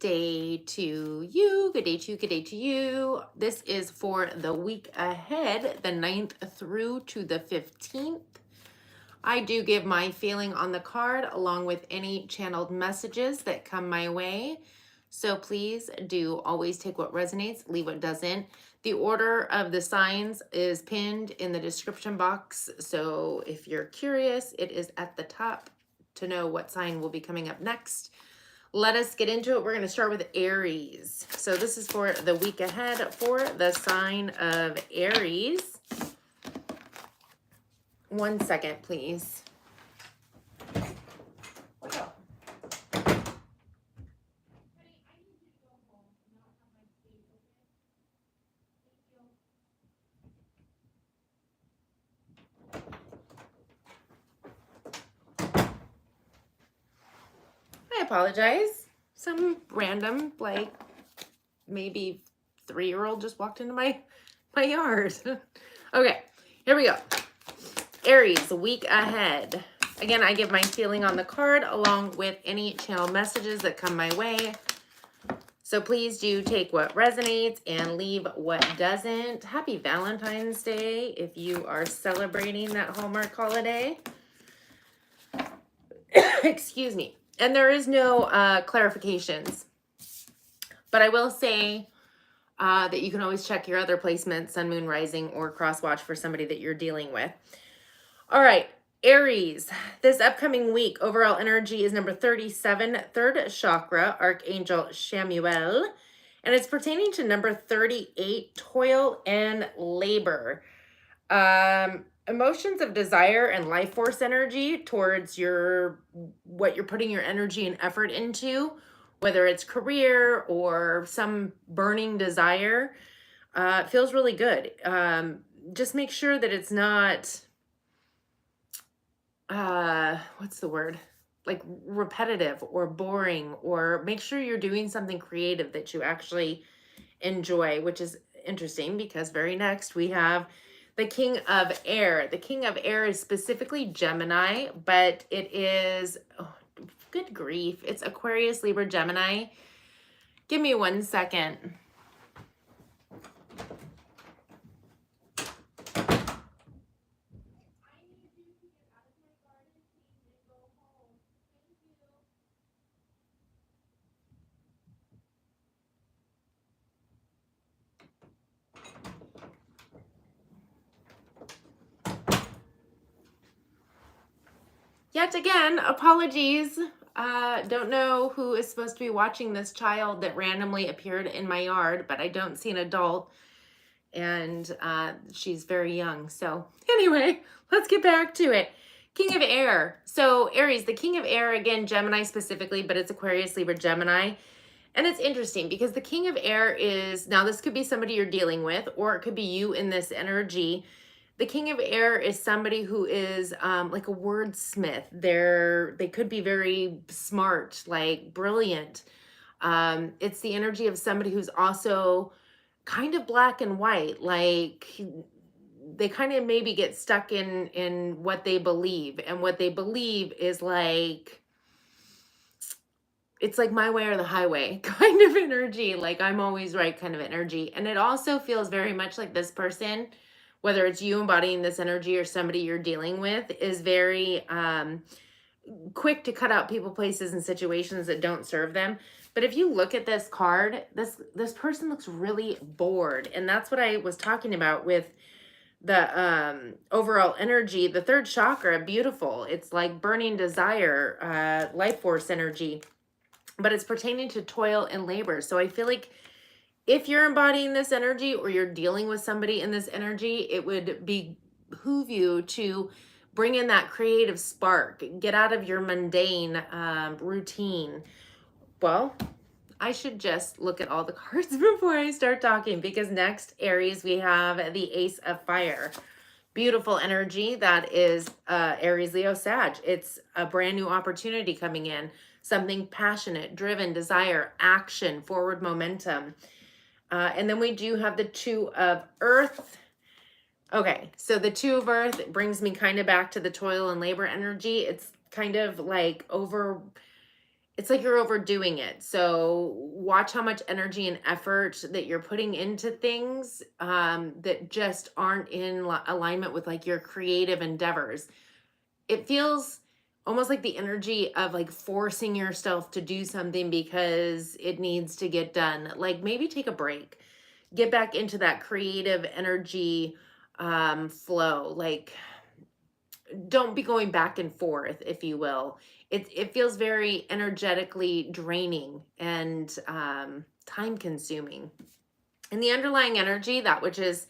day to you. Good day to you. Good day to you. This is for the week ahead, the 9th through to the 15th. I do give my feeling on the card along with any channeled messages that come my way. So please do always take what resonates, leave what doesn't. The order of the signs is pinned in the description box. So if you're curious, it is at the top to know what sign will be coming up next. Let us get into it. We're going to start with Aries. So this is for the week ahead for the sign of Aries. 1 second, please. I apologize. Some random, like, maybe 3-year-old just walked into my yard. Okay, here we go. Aries, week ahead. Again, I give my feeling on the card along with any channel messages that come my way. So please do take what resonates and leave what doesn't. Happy Valentine's Day if you are celebrating that Hallmark holiday. Excuse me. And there is no clarifications. But I will say that you can always check your other placements, sun, moon, rising, or cross watch for somebody that you're dealing with. All right, Aries, this upcoming week, overall energy is number 37, third chakra, Archangel Chamuel. And it's pertaining to number 38, toil and labor. Emotions of desire and life force energy towards what you're putting your energy and effort into, whether it's career or some burning desire, feels really good. Just make sure that it's not, what's the word? Like repetitive or boring, or make sure you're doing something creative that you actually enjoy, which is interesting because very next we have the King of Air. The King of Air is specifically Gemini, but it is, oh, good grief, it's Aquarius, Libra, Gemini. Give me 1 second. Yet again, apologies. Don't know who is supposed to be watching this child that randomly appeared in my yard, but I don't see an adult, and she's very young. So anyway, let's get back to it. King of Air. So Aries, the King of Air, again, Gemini specifically, but it's Aquarius, Libra, Gemini. And it's interesting because the King of Air is, now this could be somebody you're dealing with, or it could be you in this energy. The King of Air is somebody who is like a wordsmith. They could be very smart, like brilliant. It's the energy of somebody who's also kind of black and white. Like they kind of maybe get stuck in what they believe. And what they believe is like, it's like my way or the highway kind of energy. Like I'm always right kind of energy. And it also feels very much like this person, whether it's you embodying this energy or somebody you're dealing with, is very quick to cut out people, places, and situations that don't serve them. But if you look at this card, this person looks really bored. And that's what I was talking about with the overall energy. The third chakra, beautiful. It's like burning desire, life force energy. But it's pertaining to toil and labor. So I feel like if you're embodying this energy or you're dealing with somebody in this energy, it would behoove you to bring in that creative spark. Get out of your mundane routine. Well, I should just look at all the cards before I start talking, because next, Aries, we have the Ace of Fire. Beautiful energy. That is Aries, Leo, Sag. It's a brand new opportunity coming in. Something passionate, driven, desire, action, forward momentum. And then we do have the Two of Earth. Okay, so the Two of Earth brings me kind of back to the toil and labor energy. It's kind of like it's like you're overdoing it. So watch how much energy and effort that you're putting into things that just aren't in alignment with like your creative endeavors. It feels almost like the energy of like forcing yourself to do something because it needs to get done. Like maybe take a break, get back into that creative energy flow. Like don't be going back and forth, if you will. It feels very energetically draining and time consuming. And the underlying energy, that which is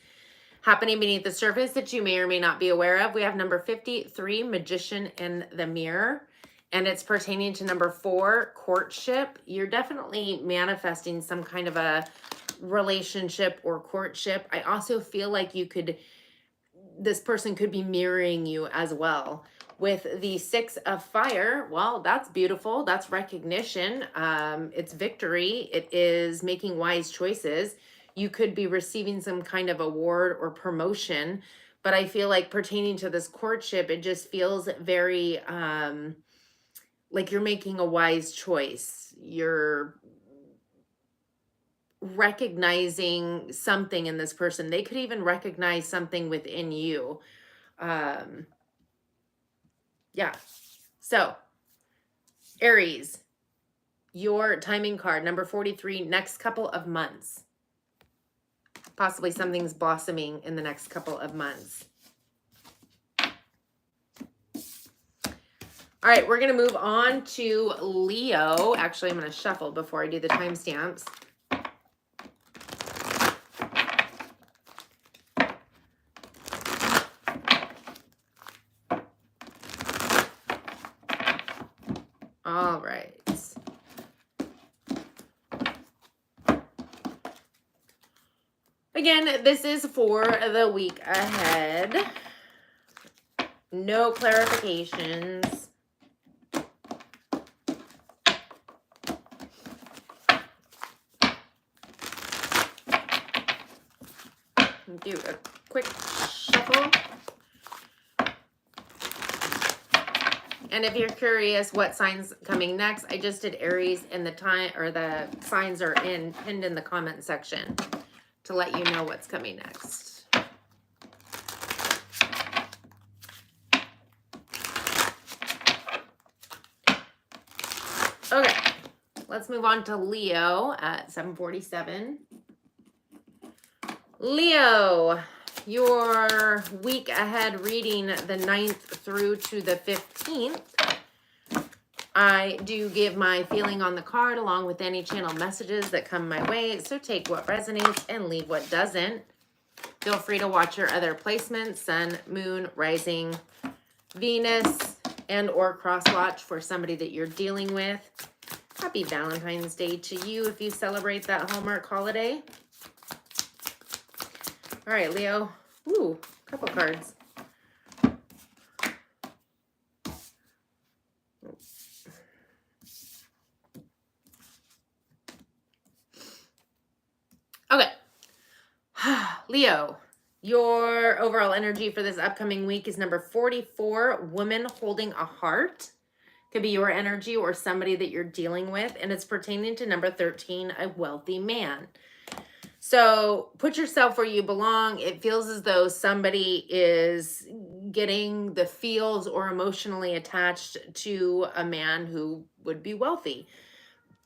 happening beneath the surface that you may or may not be aware of, we have number 53, Magician in the Mirror. And it's pertaining to number 4, courtship. You're definitely manifesting some kind of a relationship or courtship. I also feel like this person could be mirroring you as well. With the 6 of Fire, well, that's beautiful. That's recognition. It's victory. It is making wise choices. You could be receiving some kind of award or promotion, but I feel like pertaining to this courtship, it just feels very like you're making a wise choice. You're recognizing something in this person. They could even recognize something within you. Yeah. So, Aries, your timing card, number 43, next couple of months. Possibly something's blossoming in the next couple of months. All right, we're going to move on to Leo. Actually, I'm going to shuffle before I do the timestamps. All right. Again, this is for the week ahead. No clarifications. Do a quick shuffle. And if you're curious what signs coming next, I just did Aries, and the time or the signs are pinned in the comment section to let you know what's coming next. Okay, let's move on to Leo at 7:47. Leo, your week ahead reading the 9th through to the 15th. I do give my feeling on the card along with any channel messages that come my way, so take what resonates and leave what doesn't. Feel free to watch your other placements, Sun, Moon, Rising, Venus, and or cross watch for somebody that you're dealing with. Happy Valentine's Day to you if you celebrate that Hallmark holiday. All right, Leo. Ooh, couple cards. Okay. Leo, your overall energy for this upcoming week is number 44, Woman Holding a Heart. Could be your energy or somebody that you're dealing with, and it's pertaining to number 13, a wealthy man. So put yourself where you belong. It feels as though somebody is getting the feels or emotionally attached to a man who would be wealthy.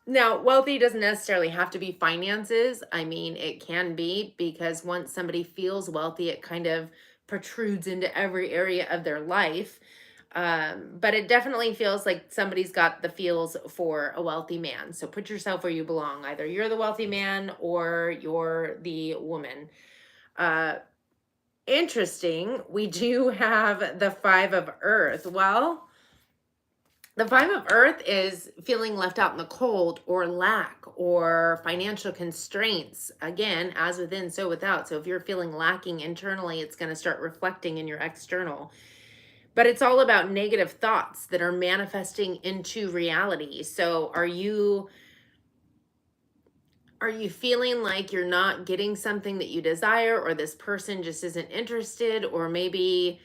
Now, wealthy doesn't necessarily have to be finances. I mean, it can be, because once somebody feels wealthy, it kind of protrudes into every area of their life. But it definitely feels like somebody's got the feels for a wealthy man. So put yourself where you belong. Either you're the wealthy man or you're the woman. Interesting. We do have the 5 of Earth. Well, the 5 of Earth is feeling left out in the cold, or lack, or financial constraints. Again, as within, so without. So if you're feeling lacking internally, it's going to start reflecting in your external. But it's all about negative thoughts that are manifesting into reality. So are you feeling like you're not getting something that you desire, or this person just isn't interested, or maybe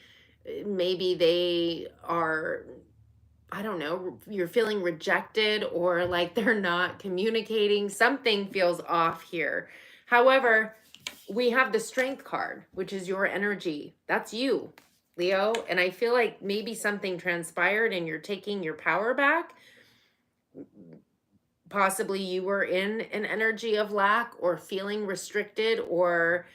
they are I don't know, you're feeling rejected or like they're not communicating. Something feels off here. However, we have the Strength card, which is your energy. That's you, Leo. And I feel like maybe something transpired and you're taking your power back. Possibly you were in an energy of lack or feeling restricted or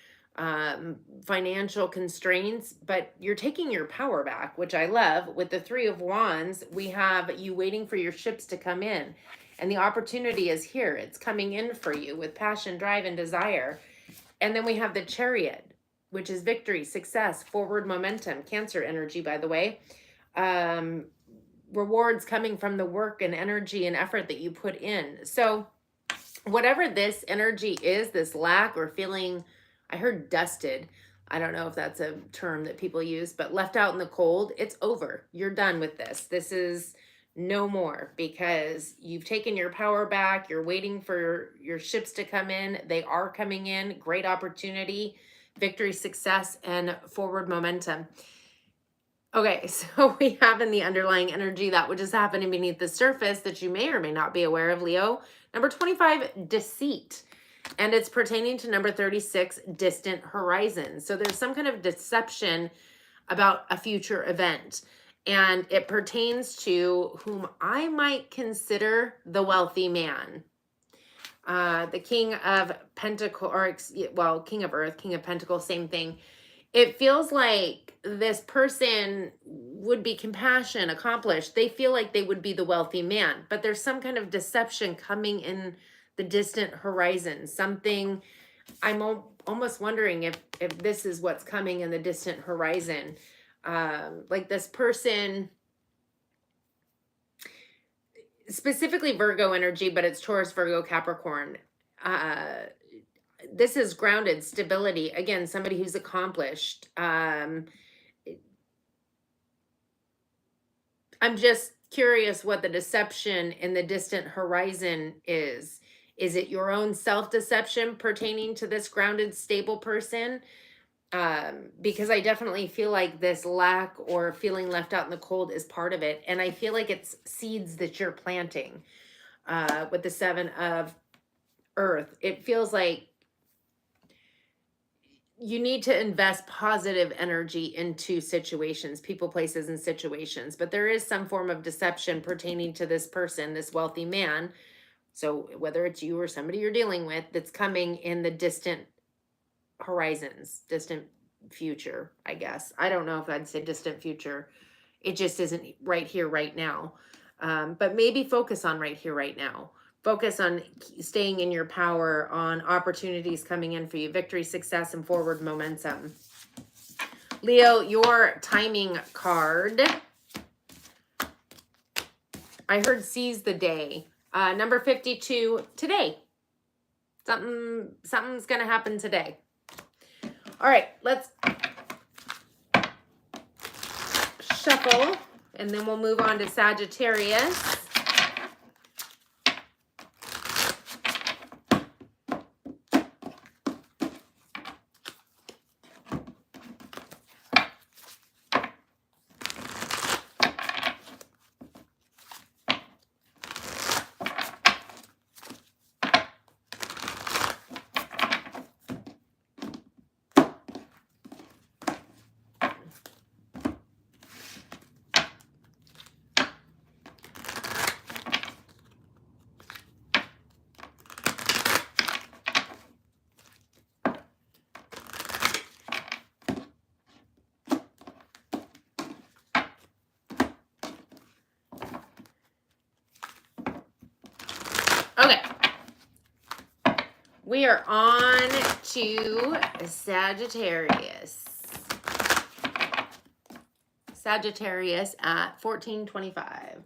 financial constraints, but you're taking your power back, which I love. With the Three of Wands, we have you waiting for your ships to come in, and the opportunity is here. It's coming in for you with passion, drive, and desire. And then we have the Chariot, which is victory, success, forward momentum, Cancer energy, by the way. Rewards coming from the work and energy and effort that you put in. So whatever this energy is, this lack or feeling, I heard dusted. I don't know if that's a term that people use, but left out in the cold, it's over. You're done with this. This is no more because you've taken your power back. You're waiting for your ships to come in. They are coming in. Great opportunity, victory, success, and forward momentum. Okay, so we have in the underlying energy that which is happening beneath the surface that you may or may not be aware of, Leo. Number 25, deceit. And it's pertaining to number 36, distant horizon. So there's some kind of deception about a future event. And it pertains to whom I might consider the wealthy man. The King of Pentacles, or well, King of Earth, King of Pentacles, same thing. It feels like this person would be compassionate, accomplished. They feel like they would be the wealthy man, but there's some kind of deception coming in the distant horizon. Something, I'm almost wondering if this is what's coming in the distant horizon. Like this person, specifically Virgo energy, but it's Taurus, Virgo, Capricorn. This is grounded stability. Again, somebody who's accomplished. I'm just curious what the deception in the distant horizon is. Is it your own self-deception pertaining to this grounded, stable person? Because I definitely feel like this lack or feeling left out in the cold is part of it. And I feel like it's seeds that you're planting with the Seven of Earth. It feels like you need to invest positive energy into situations, people, places, and situations. But there is some form of deception pertaining to this person, this wealthy man. So whether it's you or somebody you're dealing with, that's coming in the distant horizons, distant future, I guess. I don't know if I'd say distant future. It just isn't right here, right now. But maybe focus on right here, right now. Focus on staying in your power, on opportunities coming in for you, victory, success, and forward momentum. Leo, your timing card. I heard seize the day. Number 52, today. Something's going to happen today. All right, let's shuffle, and then we'll move on to Sagittarius. Okay, we are on to Sagittarius. Sagittarius at 1425.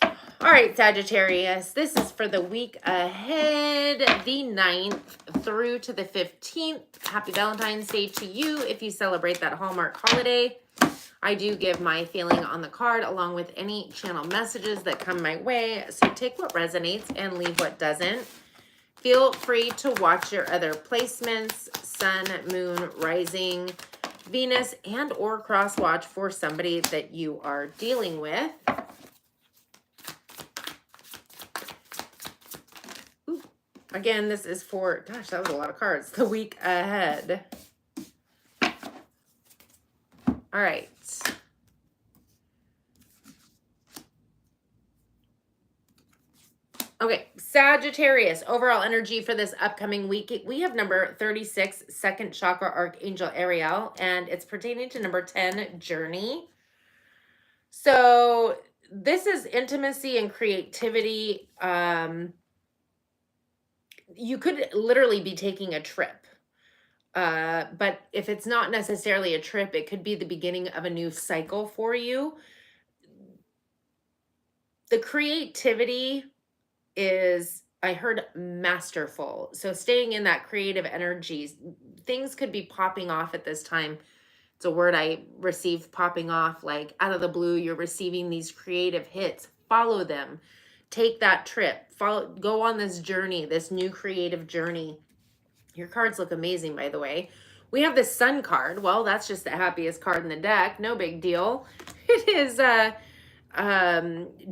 All right, Sagittarius, this is for the week ahead, the 9th through to the 15th. Happy Valentine's Day to you if you celebrate that Hallmark holiday. I do give my feeling on the card along with any channel messages that come my way. So take what resonates and leave what doesn't. Feel free to watch your other placements, sun, moon, rising, Venus and or cross watch for somebody that you are dealing with. Ooh. Again, this is for, gosh, that was a lot of cards, the week ahead. All right. Okay, Sagittarius, overall energy for this upcoming week. We have number 36, second chakra, Archangel Ariel, and it's pertaining to number 10, Journey. So this is intimacy and creativity. You could literally be taking a trip. But if it's not necessarily a trip, it could be the beginning of a new cycle for you. The creativity is, I heard, masterful. So staying in that creative energy, things could be popping off at this time. It's a word I receive, popping off, like out of the blue. You're receiving these creative hits. Follow them. Take that trip. Go on this journey, this new creative journey. Your cards look amazing, by the way. We have the Sun card. Well, that's just the happiest card in the deck. No big deal. It is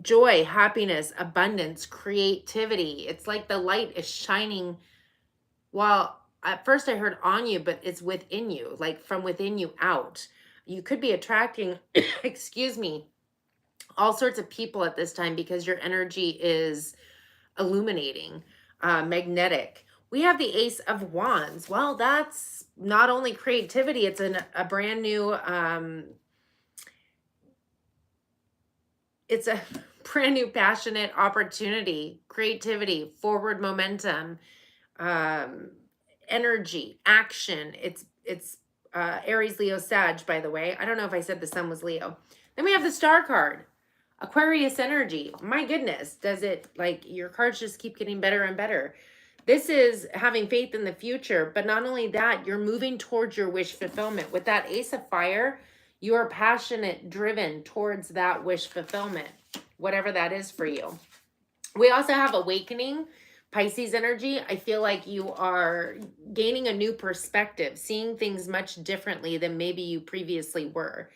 joy, happiness, abundance, creativity. It's like the light is shining. Well, at first I heard on you, but it's within you, like from within you out. You could be attracting, excuse me, all sorts of people at this time because your energy is illuminating, magnetic. We have the Ace of Wands. Well, that's not only creativity, it's a brand new, it's a brand new passionate opportunity, creativity, forward momentum, energy, action. It's Aries, Leo, Sag, by the way. I don't know if I said the sun was Leo. Then we have the Star card, Aquarius energy. My goodness, does it, like, your cards just keep getting better and better. This is having faith in the future, but not only that, you're moving towards your wish fulfillment. With that Ace of Fire, you are passionate, driven towards that wish fulfillment, whatever that is for you. We also have Awakening, Pisces energy. I feel like you are gaining a new perspective, seeing things much differently than maybe you previously were.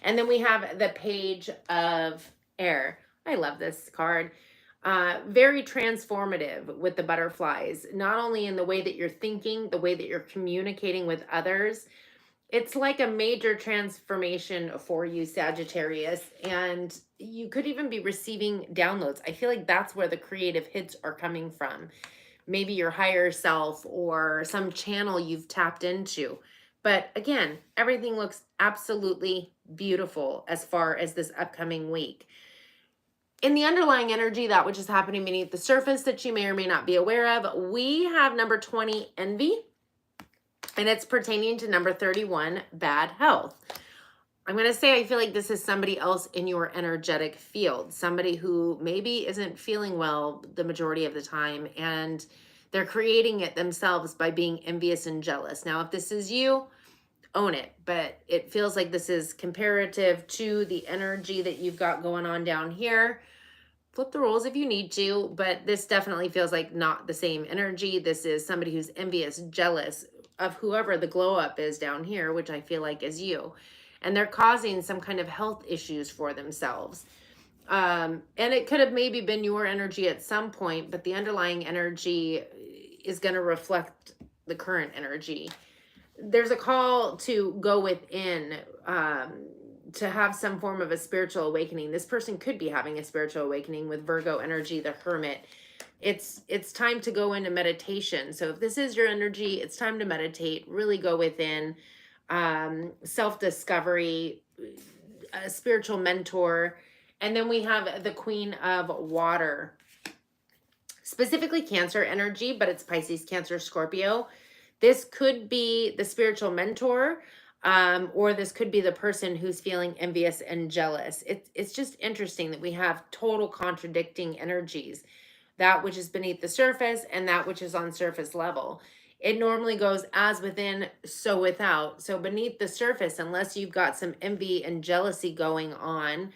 And then we have the Page of Air. I love this card. Very transformative with the butterflies, not only in the way that you're thinking, the way that you're communicating with others. It's like a major transformation for you, Sagittarius, and you could even be receiving downloads. I feel like that's where the creative hits are coming from. Maybe your higher self or some channel you've tapped into. But again, everything looks absolutely beautiful as far as this upcoming week. In the underlying energy, that which is happening beneath the surface that you may or may not be aware of, we have number 20, Envy. And it's pertaining to number 31, bad health. I'm going to say I feel like this is somebody else in your energetic field, somebody who maybe isn't feeling well the majority of the time, and they're creating it themselves by being envious and jealous. Now, if this is you, own it, but it feels like this is comparative to the energy that you've got going on down here. Flip the roles if you need to, but this definitely feels like not the same energy. This is somebody who's envious, jealous of whoever the glow up is down here, which I feel like is you. And they're causing some kind of health issues for themselves. And it could have maybe been your energy at some point, but the underlying energy is going to reflect the current energy. There's a call to go within, to have some form of a spiritual awakening. This person could be having a spiritual awakening with Virgo energy, the Hermit. It's time to go into meditation. So if this is your energy, it's time to meditate, really go within, self-discovery, a spiritual mentor. And then we have the Queen of Water, specifically Cancer energy, but it's Pisces, Cancer, Scorpio. This could be the spiritual mentor, or this could be the person who's feeling envious and jealous. It's just interesting that we have total contradicting energies, that which is beneath the surface and that which is on surface level. It normally goes as within, so without. So beneath the surface, unless you've got some envy and jealousy going on,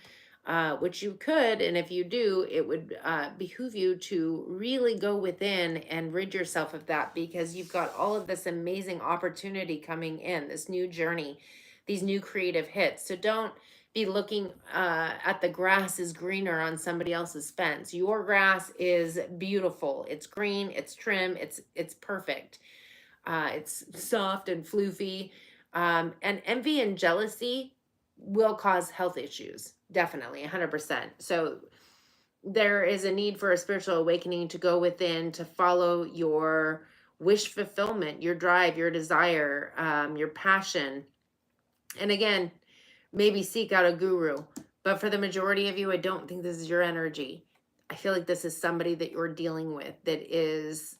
which you could, and if you do, it would behoove you to really go within and rid yourself of that, because you've got all of this amazing opportunity coming in, this new journey. these new creative hits. So don't be looking at the grass is greener on somebody else's fence. Your grass is beautiful. It's green, it's trim, it's perfect. It's soft and floofy. And envy and jealousy will cause health issues. Definitely, 100%. So there is a need for a spiritual awakening to go within, to follow your wish fulfillment, your drive, your desire, your passion. And again, maybe seek out a guru. But for the majority of you, I don't think this is your energy. I feel like this is somebody that you're dealing with that is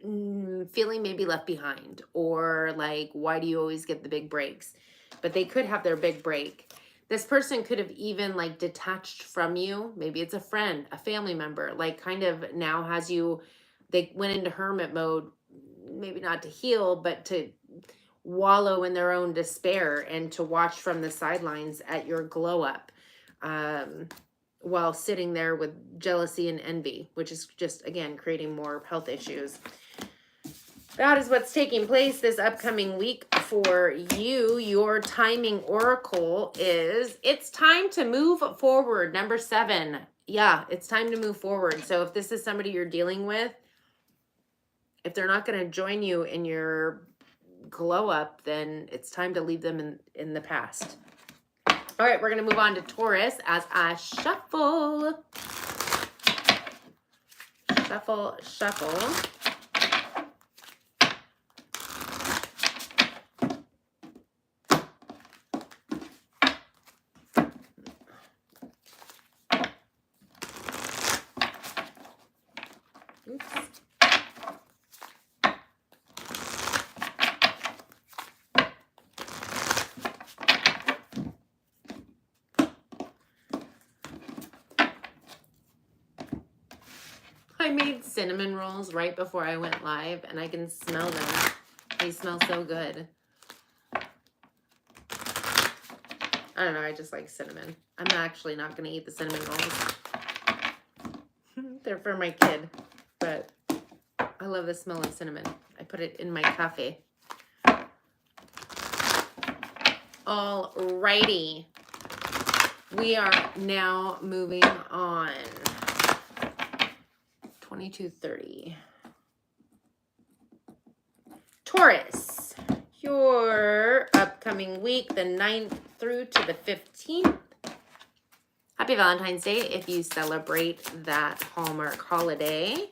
feeling maybe left behind, or like, why do you always get the big breaks? But they could have their big break. This person could have even like detached from you. Maybe it's a friend, a family member, like kind of now has you, they went into hermit mode, maybe not to heal, but to wallow in their own despair and to watch from the sidelines at your glow up, while sitting there with jealousy and envy, which is just, again, creating more health issues. That is what's taking place this upcoming week for you. Your timing oracle is, it's time to move forward. Number 7. Yeah, it's time to move forward. So if this is somebody you're dealing with, if they're not going to join you in your glow up, then it's time to leave them in the past. All right, we're going to move on to Taurus as I shuffle. Shuffle, shuffle. Oops. I made cinnamon rolls right before I went live, and I can smell them. They smell so good. I don't know, I just like cinnamon. I'm actually not going to eat the cinnamon rolls. They're for my kid, but I love the smell of cinnamon. I put it in my coffee. All righty. We are now moving on. 2230. Taurus, your upcoming week, the 9th through to the 15th. Happy Valentine's Day if you celebrate that Hallmark holiday.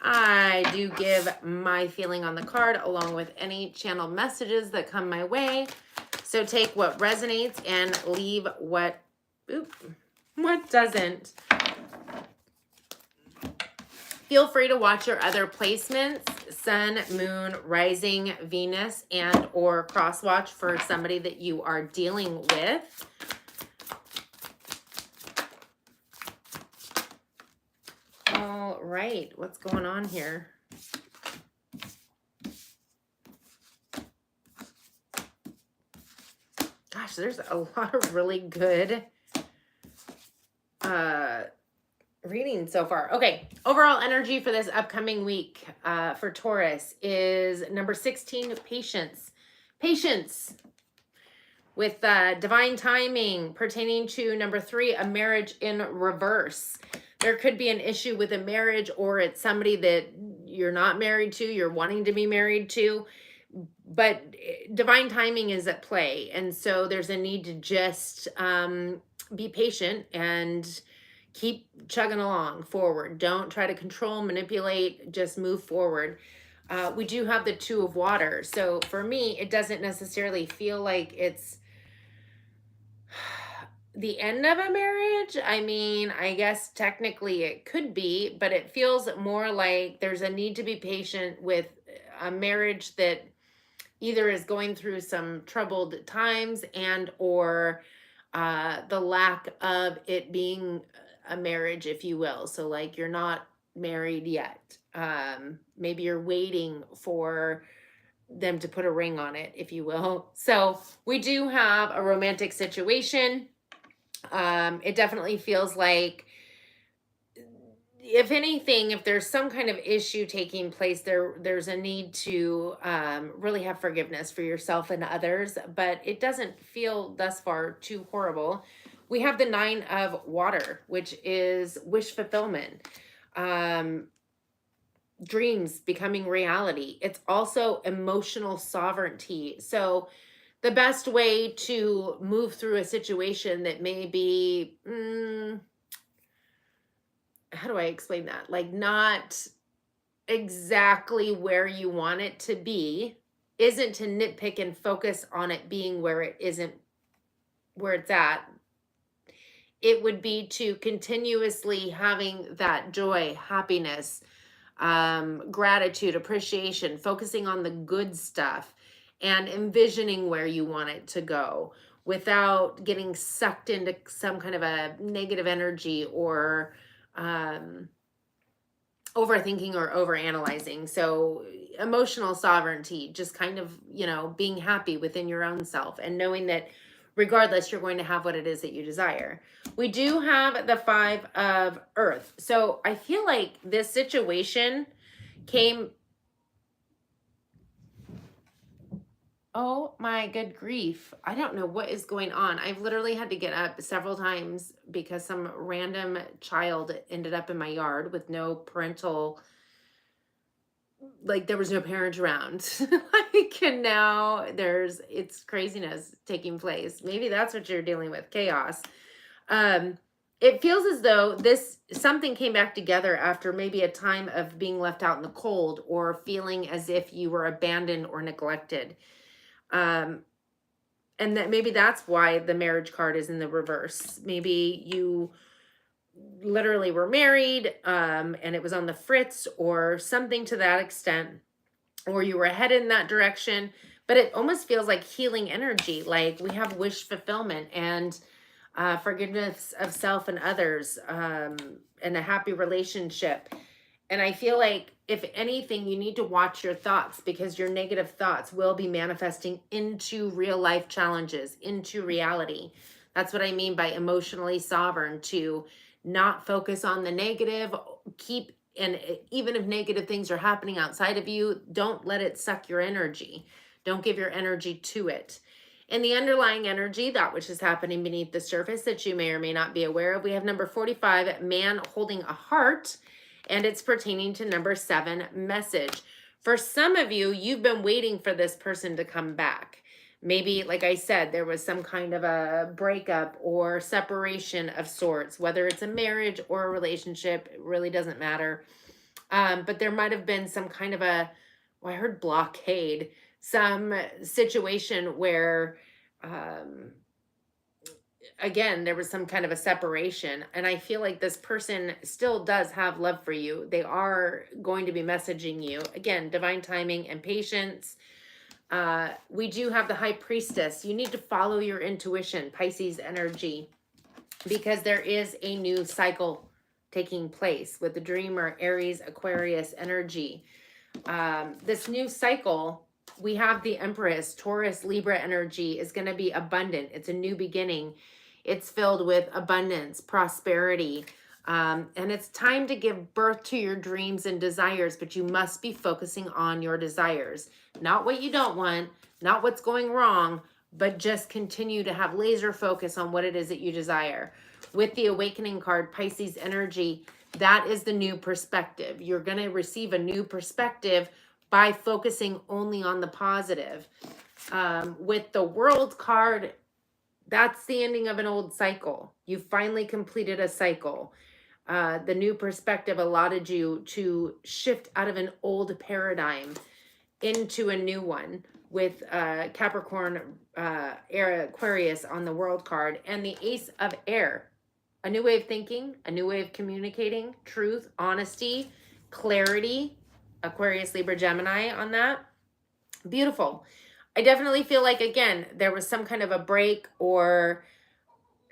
I do give my feeling on the card along with any channeled messages that come my way. So take what resonates and leave what doesn't. Feel free to watch your other placements, Sun, Moon, Rising, Venus, and or cross-watch for somebody that you are dealing with. All right, what's going on here? Gosh, there's a lot of really good reading so far. Okay, overall energy for this upcoming week for Taurus is number 16, patience. Patience with divine timing pertaining to number 3, a marriage in reverse. There could be an issue with a marriage, or it's somebody that you're not married to, you're wanting to be married to, but divine timing is at play. And so there's a need to just be patient and keep chugging along forward. Don't try to control, manipulate, just move forward. We do have the 2 of water. So for me, it doesn't necessarily feel like it's the end of a marriage. I mean, I guess technically it could be, but it feels more like there's a need to be patient with a marriage that either is going through some troubled times and or the lack of it being a marriage, if you will. So like you're not married yet. Maybe you're waiting for them to put a ring on it, if you will. So we do have a romantic situation. It definitely feels like if anything, if there's some kind of issue taking place, there's a need to really have forgiveness for yourself and others, but it doesn't feel thus far too horrible. We have the 9 of water, which is wish fulfillment, um, dreams becoming reality. It's also emotional sovereignty. So the best way to move through a situation that may be, how do I explain that? Like, not exactly where you want it to be, isn't to nitpick and focus on it being where it isn't, where it's at. It would be to continuously having that joy, happiness, gratitude, appreciation, focusing on the good stuff and envisioning where you want it to go without getting sucked into some kind of a negative energy or overthinking or overanalyzing. So emotional sovereignty, just kind of, being happy within your own self and knowing that regardless, you're going to have what it is that you desire. We do have the 5 of earth. So I feel like this situation came, oh my good grief. I don't know what is going on. I've literally had to get up several times because some random child ended up in my yard with no parental, like there was no parent around. Like, and now it's craziness taking place. Maybe that's what you're dealing with, chaos. It feels as though something came back together after maybe a time of being left out in the cold or feeling as if you were abandoned or neglected. And that maybe that's why the marriage card is in the reverse. Maybe you literally were married, and it was on the fritz or something to that extent, or you were headed in that direction, but it almost feels like healing energy. Like we have wish fulfillment and forgiveness of self and others, and a happy relationship. And I feel like if anything, you need to watch your thoughts because your negative thoughts will be manifesting into real life challenges, into reality. That's what I mean by emotionally sovereign, to not focus on the negative, and even if negative things are happening outside of you, don't let it suck your energy. Don't give your energy to it. And the underlying energy, that which is happening beneath the surface that you may or may not be aware of, we have number 45, man holding a heart, and it's pertaining to number 7, message. For some of you, you've been waiting for this person to come back. Maybe, like I said, there was some kind of a breakup or separation of sorts, whether it's a marriage or a relationship, it really doesn't matter. But there might have been some kind of I heard blockade, some situation where, again, there was some kind of a separation. And I feel like this person still does have love for you. They are going to be messaging you. Again, divine timing and patience. We do have the high priestess. You need to follow your intuition, Pisces energy, because there is a new cycle taking place with the dreamer, Aries, Aquarius energy. This new cycle, we have the Empress, Taurus, Libra energy is going to be abundant. It's a new beginning. It's filled with abundance, prosperity, and it's time to give birth to your dreams and desires, but you must be focusing on your desires, not what you don't want, not what's going wrong, but just continue to have laser focus on what it is that you desire. With the awakening card, Pisces energy, that is the new perspective. You're going to receive a new perspective by focusing only on the positive. With the world card, that's the ending of an old cycle. You finally completed a cycle. The new perspective allotted you to shift out of an old paradigm into a new one with Capricorn, Aquarius on the world card, and the Ace of Air. A new way of thinking, a new way of communicating, truth, honesty, clarity. Aquarius, Libra, Gemini on that. Beautiful. I definitely feel like, again, there was some kind of a break or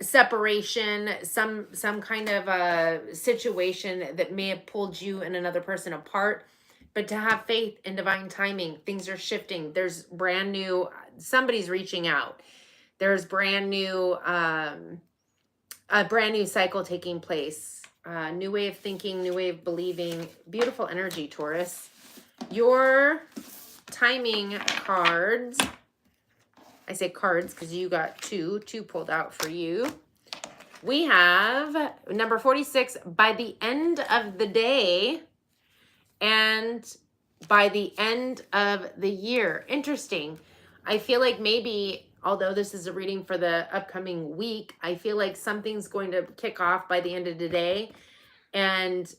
separation, some kind of a situation that may have pulled you and another person apart. But to have faith in divine timing, things are shifting. There's brand new, somebody's reaching out. There's brand new, a brand new cycle taking place. new way of thinking, new way of believing. Beautiful energy, Taurus. Your timing cards, I say cards because you got two pulled out for you. We have number 46, by the end of the day and by the end of the year. Interesting. I feel like maybe, although this is a reading for the upcoming week, I feel like something's going to kick off by the end of the day, and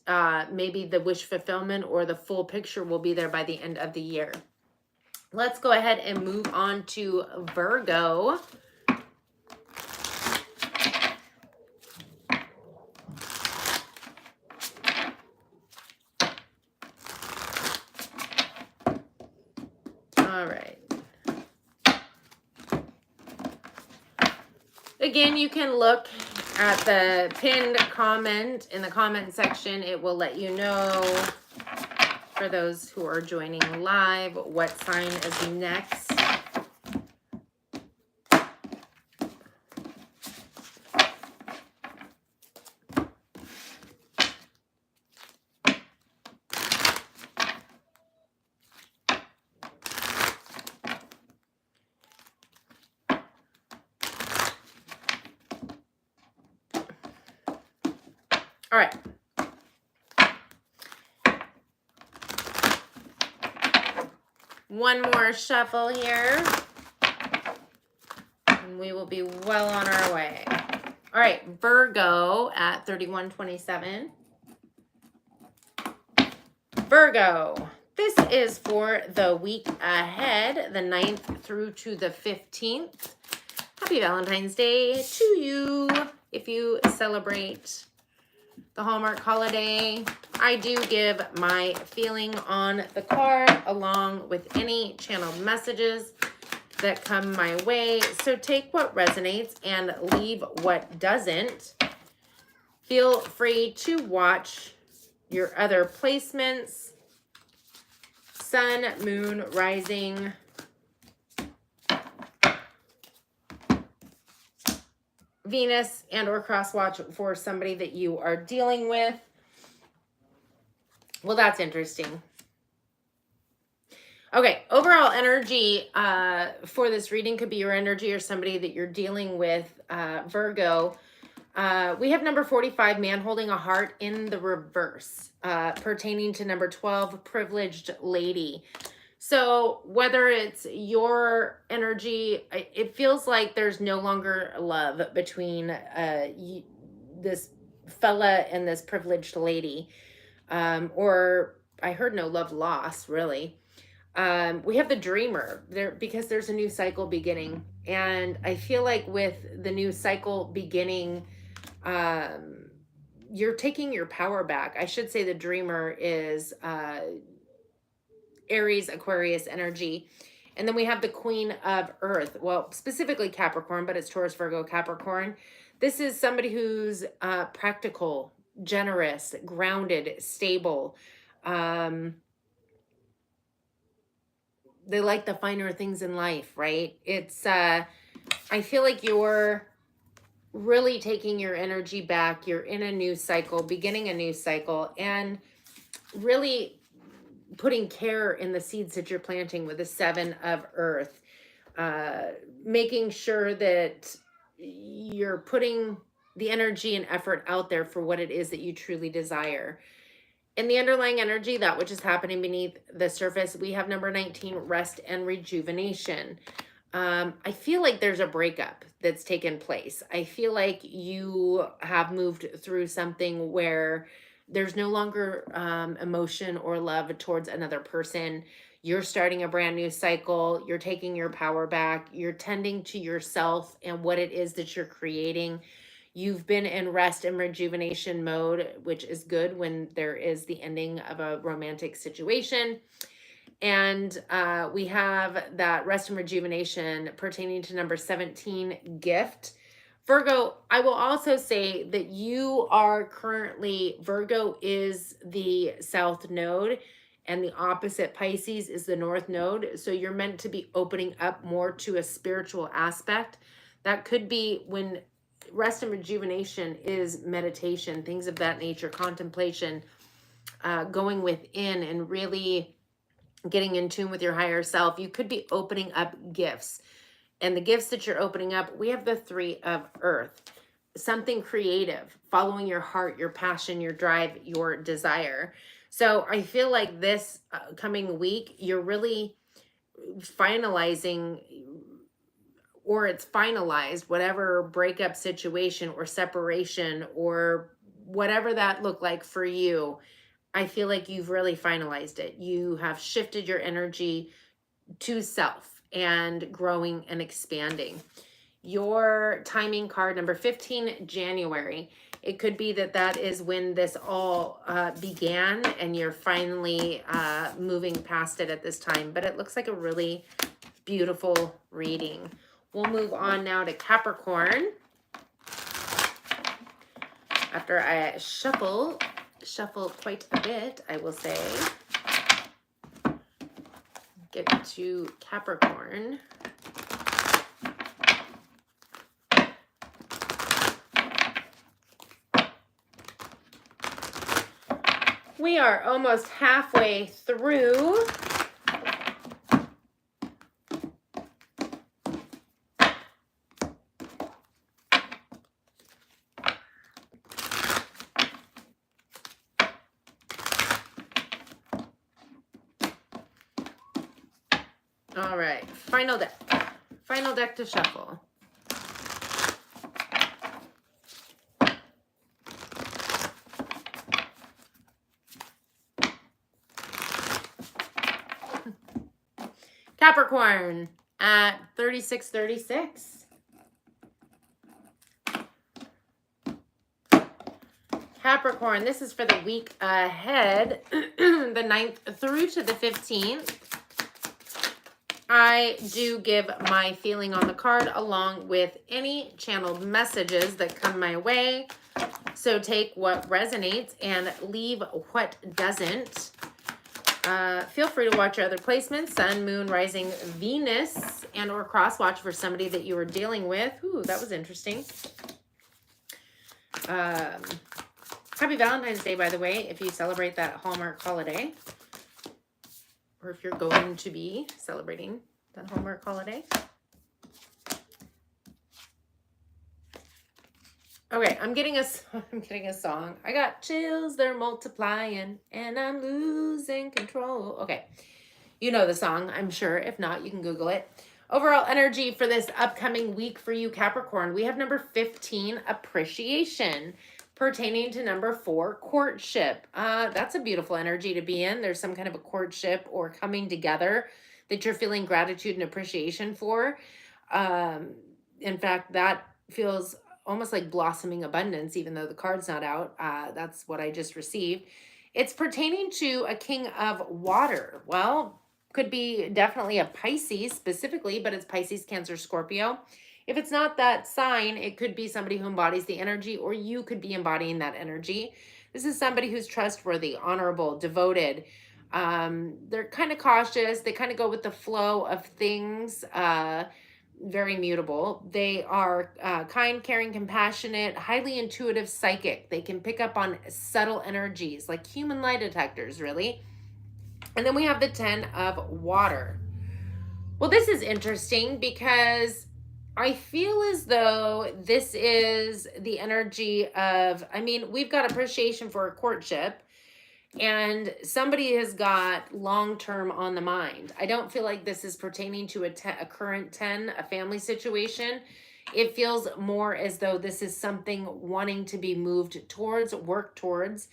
maybe the wish fulfillment or the full picture will be there by the end of the year. Let's go ahead and move on to Virgo. All right. Again, you can look at the pinned comment in the comment section. It will let you know, for those who are joining live, what sign is next. All right. One more shuffle here, and we will be well on our way. All right, Virgo at 3127. Virgo, this is for the week ahead, the 9th through to the 15th. Happy Valentine's Day to you if you celebrate the Hallmark holiday. I do give my feeling on the card along with any channeled messages that come my way. So take what resonates and leave what doesn't. Feel free to watch your other placements. Sun, moon, rising. Venus, and or cross watch for somebody that you are dealing with. Well, that's interesting. Okay, overall energy for this reading could be your energy or somebody that you're dealing with, Virgo. We have number 45, man holding a heart, in the reverse, pertaining to number 12, privileged lady. So whether it's your energy, it feels like there's no longer love between this fella and this privileged lady. Or I heard no love lost, really. We have the dreamer there because there's a new cycle beginning. And I feel like with the new cycle beginning, you're taking your power back. I should say the dreamer is Aries, Aquarius energy. And then we have the Queen of Earth. Well, specifically Capricorn, but it's Taurus, Virgo, Capricorn. This is somebody who's practical, generous, grounded, stable. They like the finer things in life, right? It's, I feel like you're really taking your energy back. You're in a new cycle, beginning a new cycle, and really putting care in the seeds that you're planting with the 7 of Earth, making sure that you're putting the energy and effort out there for what it is that you truly desire. In the underlying energy, that which is happening beneath the surface, we have number 19, rest and rejuvenation. I feel like there's a breakup that's taken place. I feel like you have moved through something where there's no longer emotion or love towards another person. You're starting a brand new cycle. You're taking your power back. You're tending to yourself and what it is that you're creating. You've been in rest and rejuvenation mode, which is good when there is the ending of a romantic situation. And we have that rest and rejuvenation pertaining to number 17, gift. Virgo, I will also say that you are currently, Virgo is the south node and the opposite, Pisces, is the north node. So you're meant to be opening up more to a spiritual aspect. That could be when rest and rejuvenation is meditation, things of that nature, contemplation, going within and really getting in tune with your higher self. You could be opening up gifts. And the gifts that you're opening up, we have the 3 of earth. Something creative, following your heart, your passion, your drive, your desire. So I feel like this coming week, you're really finalizing, or it's finalized, whatever breakup situation or separation or whatever that looked like for you. I feel like you've really finalized it. You have shifted your energy to self and growing and expanding. Your timing card number 15, January. It could be that that is when this all began and you're finally moving past it at this time. But it looks like a really beautiful reading. We'll move on now to Capricorn. After I shuffle quite a bit, I will say. Get to Capricorn. We are almost halfway through. All right, final deck. Final deck to shuffle. Capricorn at 3636. Capricorn, this is for the week ahead, the 9th through to the 15th. I do give my feeling on the card along with any channeled messages that come my way. So take what resonates and leave what doesn't. Feel free to watch your other placements, Sun, Moon, Rising, Venus, and or cross watch for somebody that you were dealing with. Ooh, that was interesting. Happy Valentine's Day, by the way, if you celebrate that Hallmark holiday. Or if you're going to be celebrating that Hallmark holiday. Okay, I'm getting a song. I got chills, they're multiplying, and I'm losing control. Okay, you know the song, I'm sure. If not, you can Google it. Overall energy for this upcoming week for you, Capricorn. We have number 15, appreciation, pertaining to number 4, courtship. That's a beautiful energy to be in. There's some kind of a courtship or coming together that you're feeling gratitude and appreciation for. In fact, that feels almost like blossoming abundance, even though the card's not out. That's what I just received. It's pertaining to a king of water. Well, could be definitely a Pisces specifically, but it's Pisces, Cancer, Scorpio. If it's not that sign, it could be somebody who embodies the energy, or you could be embodying that energy. This is somebody who's trustworthy, honorable, devoted. They're kind of cautious. They kind of go with the flow of things. Very mutable. They are kind, caring, compassionate, highly intuitive, psychic. They can pick up on subtle energies, like human lie detectors, really. And then we have the 10 of water. Well, this is interesting because I feel as though this is the energy of, I mean, we've got appreciation for a courtship, and somebody has got long-term on the mind. I don't feel like this is pertaining to a current 10, a family situation. It feels more as though this is something wanting to be moved towards, work towards,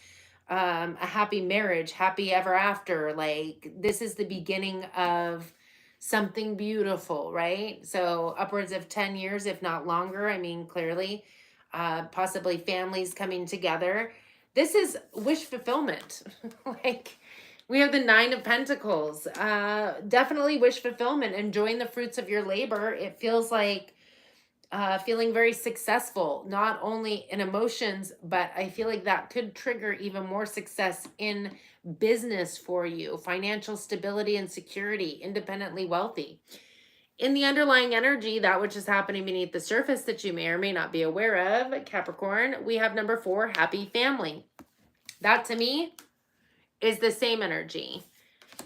a happy marriage, happy ever after. Like, this is the beginning of something beautiful, right? So upwards of 10 years, if not longer. I mean, clearly, possibly families coming together. This is wish fulfillment. Like, we have the 9 of Pentacles. Definitely wish fulfillment, enjoying the fruits of your labor. It feels like feeling very successful, not only in emotions, but I feel like that could trigger even more success in business for you, financial stability and security, independently wealthy. In the underlying energy, that which is happening beneath the surface that you may or may not be aware of, Capricorn, we have number 4, happy family. That to me is the same energy.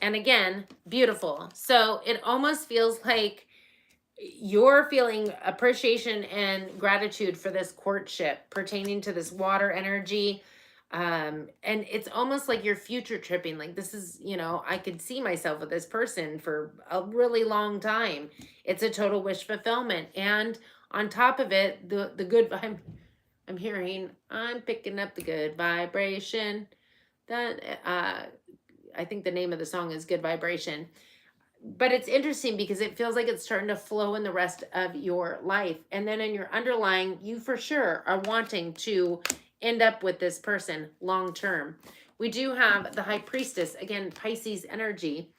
And again, beautiful. So it almost feels like you're feeling appreciation and gratitude for this courtship pertaining to this water energy. And it's almost like you're future tripping. Like this is, you know, I could see myself with this person for a really long time. It's a total wish fulfillment. And on top of it, the good, I'm hearing, I'm picking up the good vibration. That, I think the name of the song is Good Vibration. But it's interesting because it feels like it's starting to flow in the rest of your life. And then in your underlying, you for sure are wanting to end up with this person long term. We do have the High Priestess, again, Pisces energy.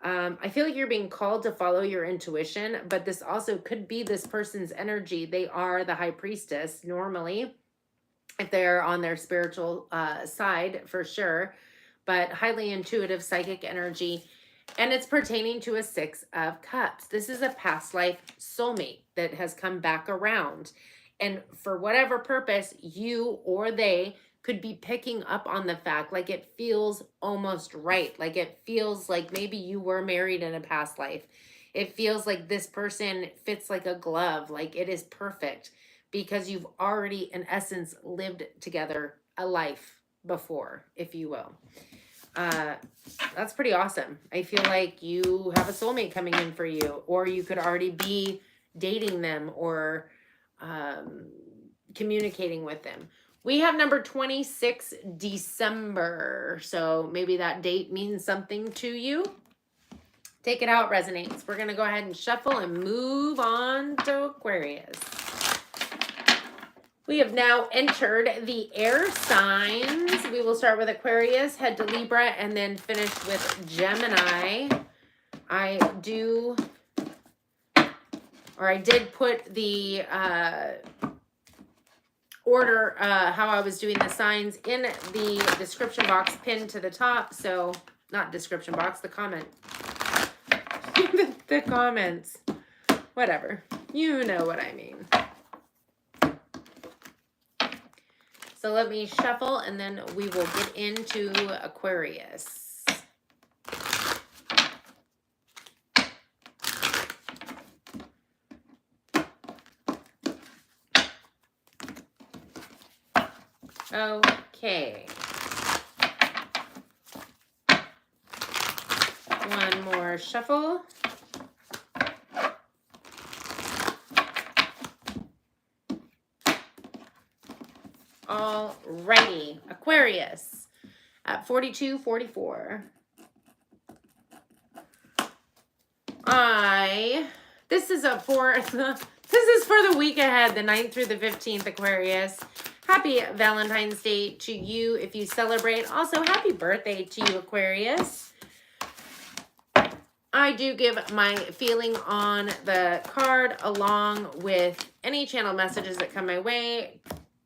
I feel like you're being called to follow your intuition, but this also could be this person's energy. They are the High Priestess normally, if they're on their spiritual side for sure, but highly intuitive psychic energy. And it's pertaining to a 6 of Cups. This is a past life soulmate that has come back around. And for whatever purpose, you or they could be picking up on the fact, like it feels almost right. Like it feels like maybe you were married in a past life. It feels like this person fits like a glove, like it is perfect because you've already, in essence, lived together a life before, if you will. That's pretty awesome. I feel like you have a soulmate coming in for you, or you could already be dating them or communicating with them. We have number 26, December. So maybe that date means something to you. Take it out, resonates. We're going to go ahead and shuffle and move on to Aquarius. We have now entered the air signs. We will start with Aquarius, head to Libra, and then finish with Gemini. I did put the order, how I was doing the signs in the description box pinned to the top. So, not description box, the comment. the comments. Whatever. You know what I mean. So let me shuffle and then we will get into Aquarius. Okay. One more shuffle. Alrighty, Aquarius at 4244. This is for the week ahead, the 9th through the 15th, Aquarius. Happy Valentine's Day to you if you celebrate. Also, happy birthday to you, Aquarius. I do give my feeling on the card along with any channel messages that come my way.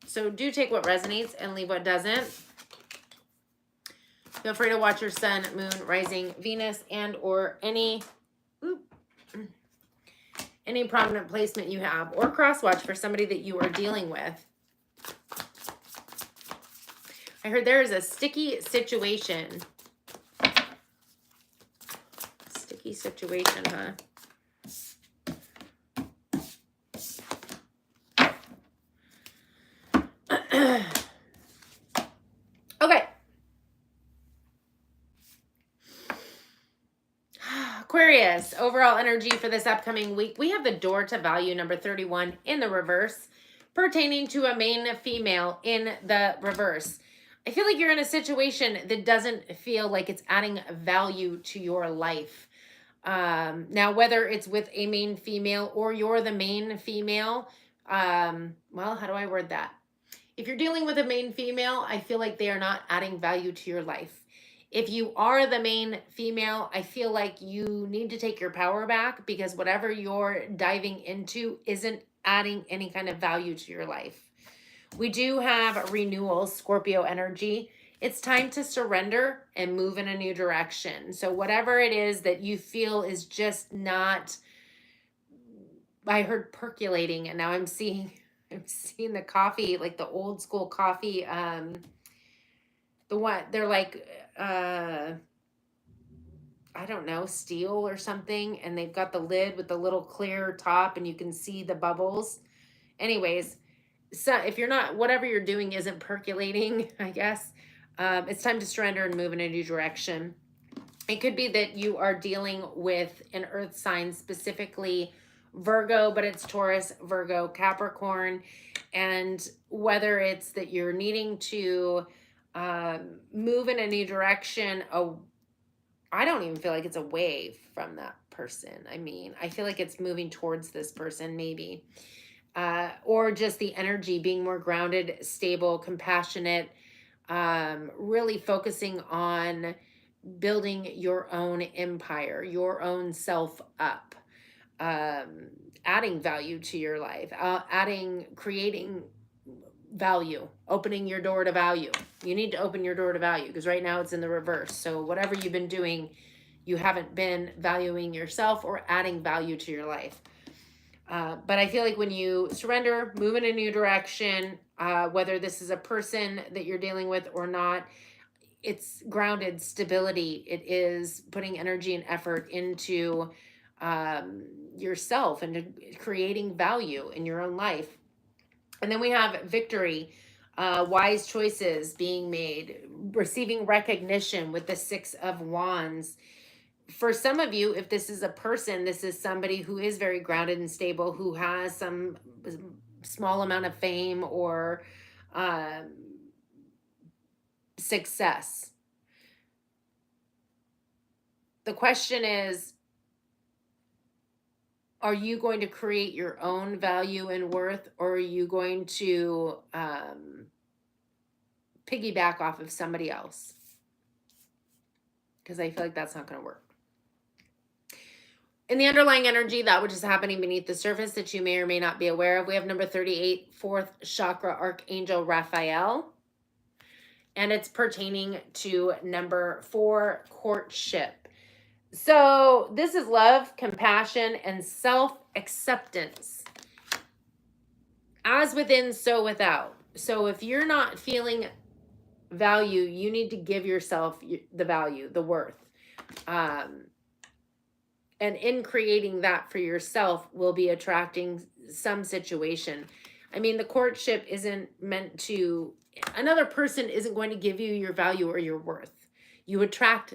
So do take what resonates and leave what doesn't. Feel free to watch your sun, moon, rising, Venus, and or any prominent placement you have, or cross watch for somebody that you are dealing with. I heard there is a sticky situation. Sticky situation, huh? Okay. Aquarius, overall energy for this upcoming week. We have the door to value number 31 in the reverse, pertaining to a main female in the reverse. I feel like you're in a situation that doesn't feel like it's adding value to your life. Now, whether it's with a main female or you're the main female, well, how do I word that? If you're dealing with a main female, I feel like they are not adding value to your life. If you are the main female, I feel like you need to take your power back because whatever you're diving into isn't adding any kind of value to your life. We do have renewal, Scorpio energy. It's time to surrender and move in a new direction. So whatever it is that you feel is just not I heard percolating, and now I'm seeing the coffee, like the old school coffee, the one they're like I don't know, steel or something, and they've got the lid with the little clear top and you can see the bubbles. Anyways, so if you're not, whatever you're doing isn't percolating, I guess, it's time to surrender and move in a new direction. It could be that you are dealing with an earth sign, specifically Virgo, but it's Taurus, Virgo, Capricorn. And whether it's that you're needing to move in a new direction, I don't even feel like it's away from that person. I mean, I feel like it's moving towards this person, maybe. Or just the energy being more grounded, stable, compassionate, really focusing on building your own empire, your own self up, adding value to your life, creating value, opening your door to value. You need to open your door to value because right now it's in the reverse. So whatever you've been doing, you haven't been valuing yourself or adding value to your life. But I feel like when you surrender, move in a new direction, whether this is a person that you're dealing with or not, it's grounded stability. It is putting energy and effort into yourself and creating value in your own life. And then we have victory, wise choices being made, receiving recognition with the 6 of Wands. For some of you, if this is a person, this is somebody who is very grounded and stable, who has some small amount of fame or success. The question is, are you going to create your own value and worth, or are you going to piggyback off of somebody else? Because I feel like that's not going to work. In the underlying energy, that which is happening beneath the surface that you may or may not be aware of, we have number 38, 4th chakra, Archangel Raphael. And it's pertaining to number 4, courtship. So this is love, compassion, and self-acceptance. As within, so without. So if you're not feeling value, you need to give yourself the value, the worth. And in creating that for yourself will be attracting some situation. I mean, the courtship isn't meant to, another person isn't going to give you your value or your worth. You attract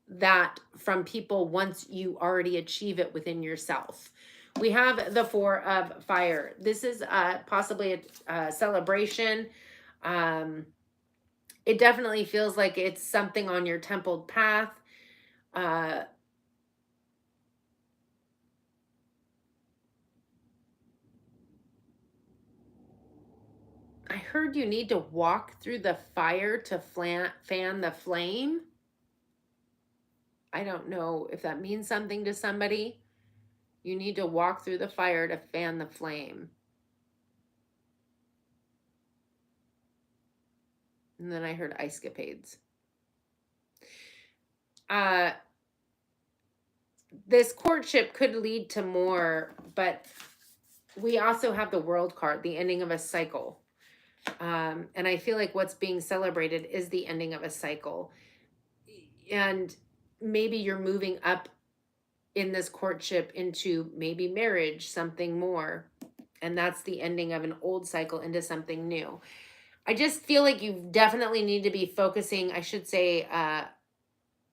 that from people once you already achieve it within yourself. We have the 4 of fire. This is possibly a celebration. It definitely feels like it's something on your templed path. I heard you need to walk through the fire to fan the flame. I don't know if that means something to somebody. You need to walk through the fire to fan the flame. And then I heard ice capades. This courtship could lead to more, but we also have the World card, the ending of a cycle. And I feel like what's being celebrated is the ending of a cycle. And maybe you're moving up in this courtship into maybe marriage, something more. And that's the ending of an old cycle into something new. I just feel like you definitely need to be focusing, I should say,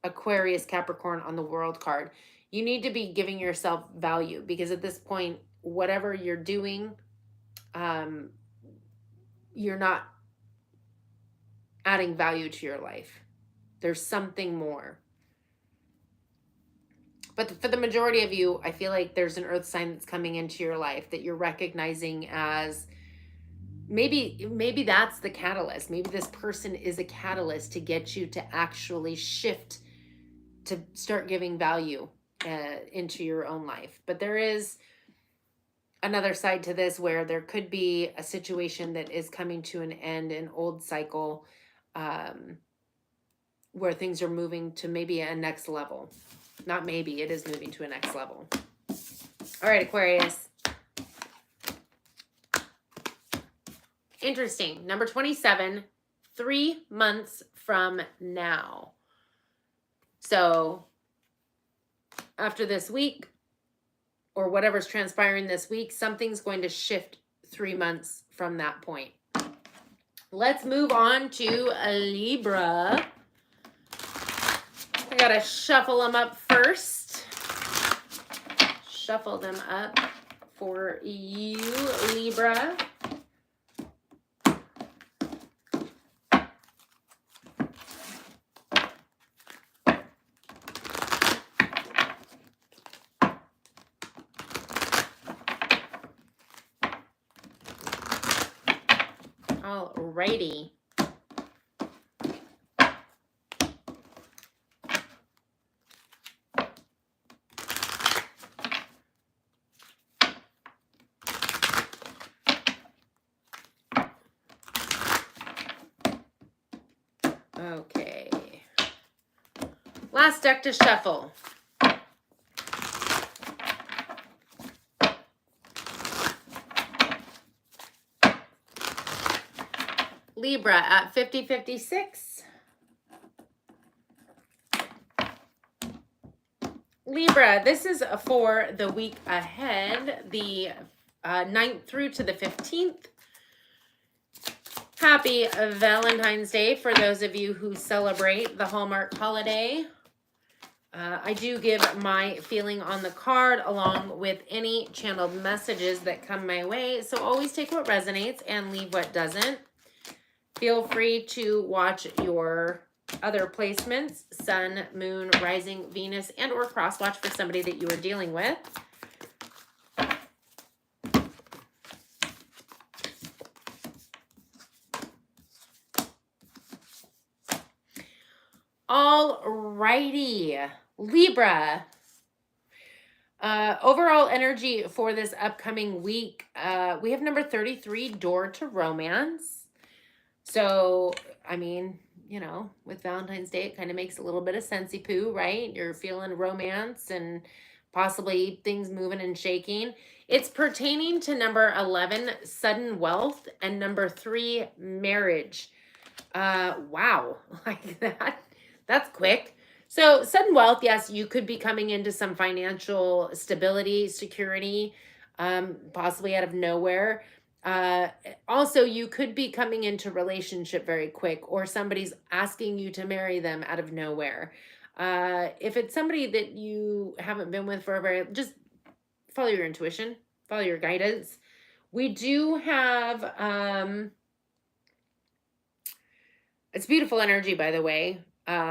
Aquarius, Capricorn on the World card. You need to be giving yourself value because at this point, whatever you're doing, you're not adding value to your life. There's something more. But for the majority of you, I feel like there's an earth sign that's coming into your life that you're recognizing as maybe that's the catalyst. Maybe this person is a catalyst to get you to actually shift to start giving value into your own life. But there is another side to this where there could be a situation that is coming to an end, an old cycle, where things are moving to maybe a next level. Not maybe, it is moving to a next level. All right, Aquarius. Interesting. Number 27, 3 months from now. So after this week, or whatever's transpiring this week, something's going to shift 3 months from that point. Let's move on to a Libra. I gotta shuffle them up first. Shuffle them up for you, Libra. Alrighty. Okay. Last deck to shuffle. Libra at 50-56. Libra, this is for the week ahead, the 9th through to the 15th. Happy Valentine's Day for those of you who celebrate the Hallmark holiday. I do give my feeling on the card along with any channeled messages that come my way. So always take what resonates and leave what doesn't. Feel free to watch your other placements, Sun, Moon, Rising, Venus, and or cross watch for somebody that you are dealing with. Alrighty, Libra. Overall energy for this upcoming week, we have number 33, Door to Romance. So, I mean, you know, with Valentine's Day, it kind of makes a little bit of sensey poo, right? You're feeling romance and possibly things moving and shaking. It's pertaining to number 11, Sudden Wealth, and number 3, Marriage. Wow, like that. That's quick. So sudden wealth, yes, you could be coming into some financial stability, security, possibly out of nowhere. Also, you could be coming into relationship very quick, or somebody's asking you to marry them out of nowhere. If it's somebody that you haven't been with for a very, just follow your intuition, follow your guidance. We do have, it's beautiful energy, by the way.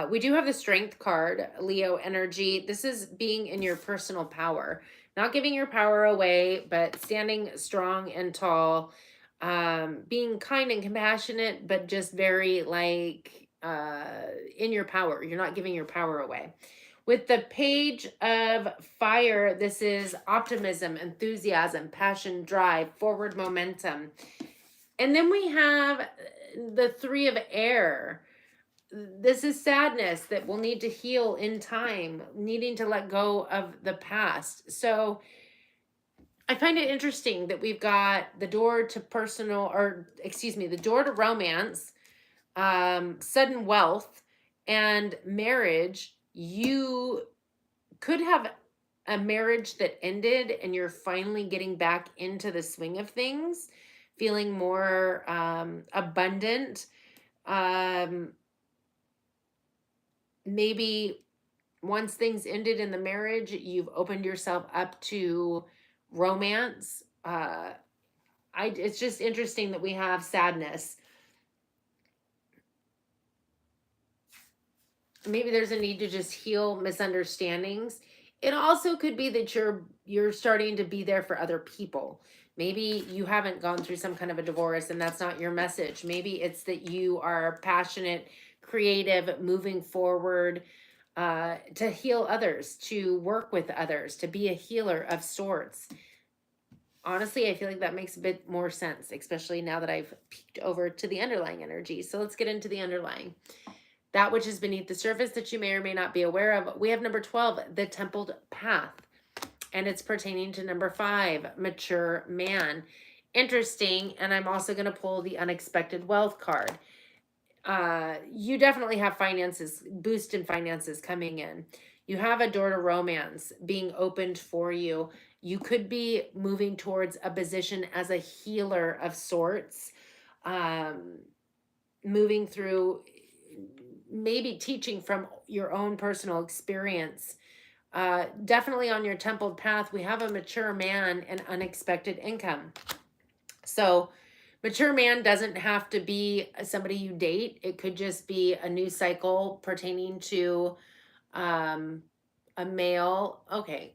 We do have the Strength card, Leo energy. This is being in your personal power. Not giving your power away, but standing strong and tall. Being kind and compassionate, but just very like in your power. You're not giving your power away. With the Page of Fire, this is optimism, enthusiasm, passion, drive, forward momentum. And then we have the Three of Air. This is sadness that will need to heal in time, needing to let go of the past. So I find it interesting that we've got the door to personal, or excuse me, the door to romance, sudden wealth, and marriage. You could have a marriage that ended and you're finally getting back into the swing of things, feeling more abundant. Maybe once things ended in the marriage, you've opened yourself up to romance. It's just interesting that we have sadness. Maybe there's a need to just heal misunderstandings. It also could be that you're starting to be there for other people. Maybe you haven't gone through some kind of a divorce and that's not your message. Maybe it's that you are passionate, creative, moving forward, to heal others, to work with others, to be a healer of sorts. Honestly, I feel like that makes a bit more sense, especially now that I've peeked over to the underlying energy. So let's get into the underlying. That which is beneath the surface that you may or may not be aware of. We have number 12, the Templed Path. And it's pertaining to number 5, Mature Man. interesting. And I'm also going to pull the unexpected wealth card. You definitely have finances, boost in finances coming in. You have a door to romance being opened for you. You could be moving towards a position as a healer of sorts, moving through, maybe teaching from your own personal experience. Definitely on your templed path, we have a mature man and unexpected income. So mature man doesn't have to be somebody you date. It could just be a new cycle pertaining to a male. Okay.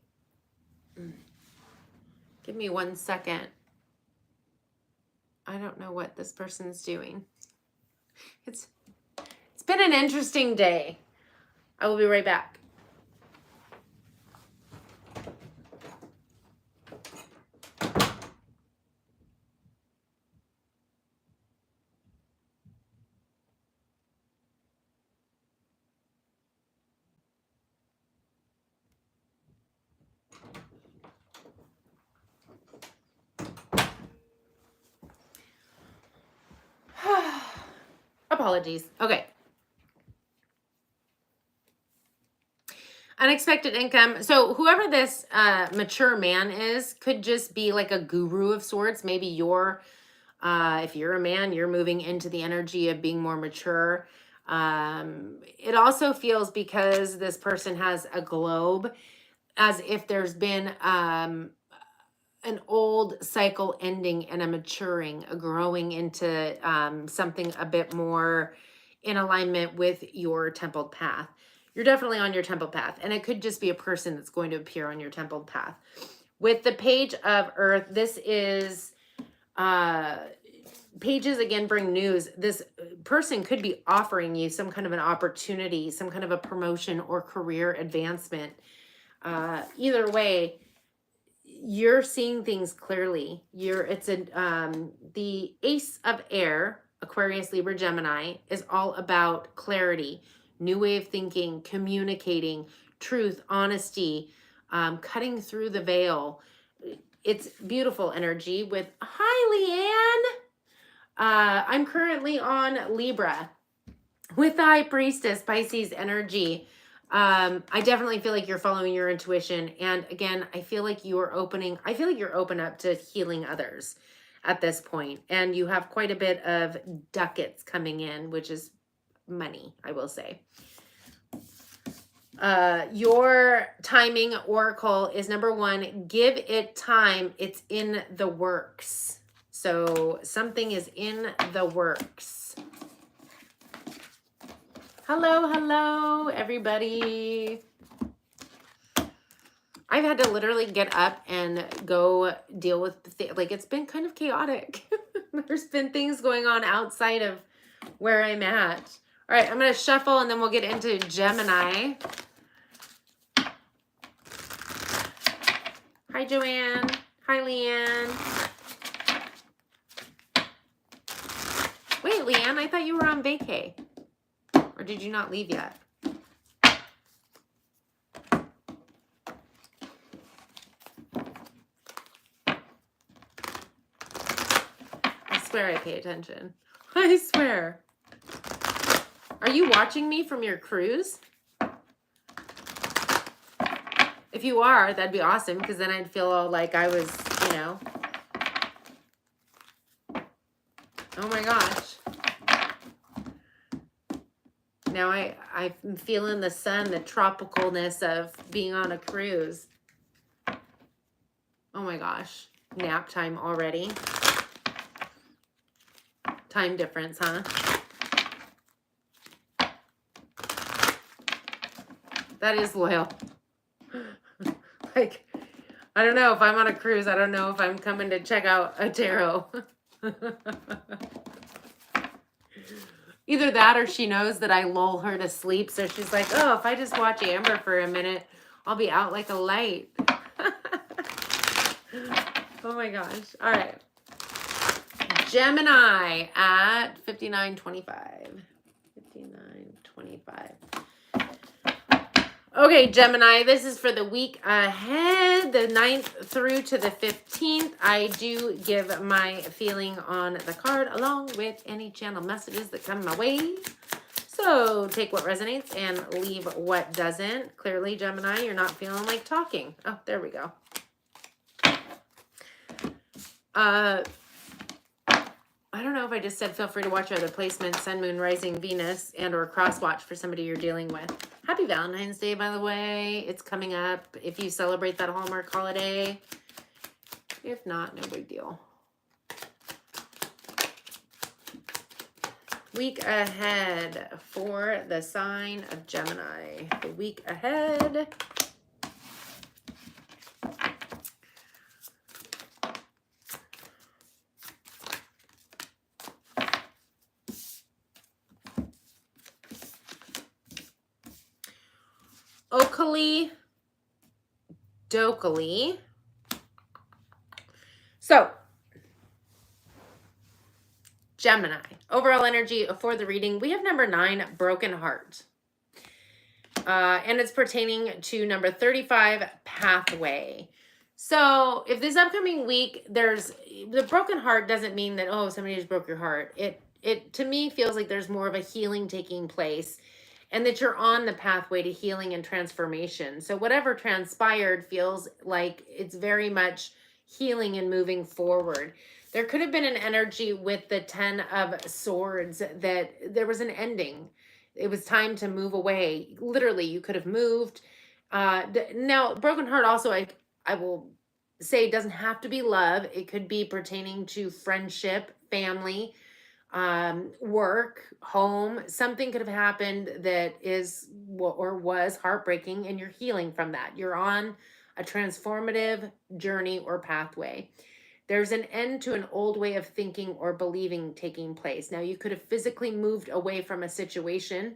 Give me 1 second. I don't know what this person's doing. It's been an interesting day. I will be right back. Apologies. Okay. Unexpected income. So whoever this mature man is could just be like a guru of sorts. Maybe you're, if you're a man, you're moving into the energy of being more mature. It also feels, because this person has a globe, as if there's been an old cycle ending and a maturing, a growing into something a bit more in alignment with your templed path. You're definitely on your templed path, and it could just be a person that's going to appear on your templed path. With the Page of Earth, this is pages again bring news. This person could be offering you some kind of an opportunity, some kind of a promotion or career advancement. Either way, you're seeing things clearly. The Ace of Air, Aquarius, Libra, Gemini, is all about clarity, new way of thinking, communicating, truth, honesty, cutting through the veil. It's beautiful energy with, hi, Leanne. I'm currently on Libra with the High Priestess, Pisces energy. I definitely feel like you're following your intuition. And again, I feel like you're open up to healing others at this point. And you have quite a bit of ducats coming in, which is money, I will say. Your timing oracle is number 1. Give it time. It's in the works. So something is in the works. Hello, hello, everybody. I've had to literally get up and go deal with, like, it's been kind of chaotic. There's been things going on outside of where I'm at. All right, I'm going to shuffle and then we'll get into Gemini. Hi, Joanne. Hi, Leanne. Wait, Leanne, I thought you were on vacay. Or did you not leave yet? I swear I pay attention. I swear. Are you watching me from your cruise? If you are, that'd be awesome, because then I'd feel all like I was, you know. Oh my gosh. Now I'm feeling the sun, the tropicalness of being on a cruise. Oh my gosh. Nap time already. Time difference, huh? That is loyal. Like, I don't know if I'm on a cruise. I don't know if I'm coming to check out a tarot. Either that or she knows that I lull her to sleep. So she's like, oh, if I just watch Amber for a minute, I'll be out like a light. Oh my gosh. All right. Gemini at 59.25. 59.25. Okay, Gemini, this is for the week ahead, the 9th through to the 15th. I do give my feeling on the card along with any channel messages that come my way. So take what resonates and leave what doesn't. Clearly, Gemini, you're not feeling like talking. Oh, there we go. I don't know if I just said feel free to watch other placements, Sun, Moon, Rising, Venus, and or cross watch for somebody you're dealing with. Happy Valentine's Day, by the way. It's coming up if you celebrate that Hallmark holiday. If not, no big deal. Week ahead for the sign of Gemini. The week ahead. Oakley, Dokley. So, Gemini, overall energy for the reading, we have number 9, Broken Heart. And it's pertaining to number 35, Pathway. So, if this upcoming week, there's the broken heart doesn't mean that, oh, somebody just broke your heart. It to me feels like there's more of a healing taking place, and that you're on the pathway to healing and transformation. So whatever transpired feels like it's very much healing and moving forward. There could have been an energy with the 10 of Swords that there was an ending. It was time to move away. Literally, you could have moved. Now, broken heart also, I will say, doesn't have to be love. It could be pertaining to friendship, family, work, home. Something could have happened that is or was heartbreaking, and you're healing from that. You're on a transformative journey or pathway. There's an end to an old way of thinking or believing taking place. Now, you could have physically moved away from a situation,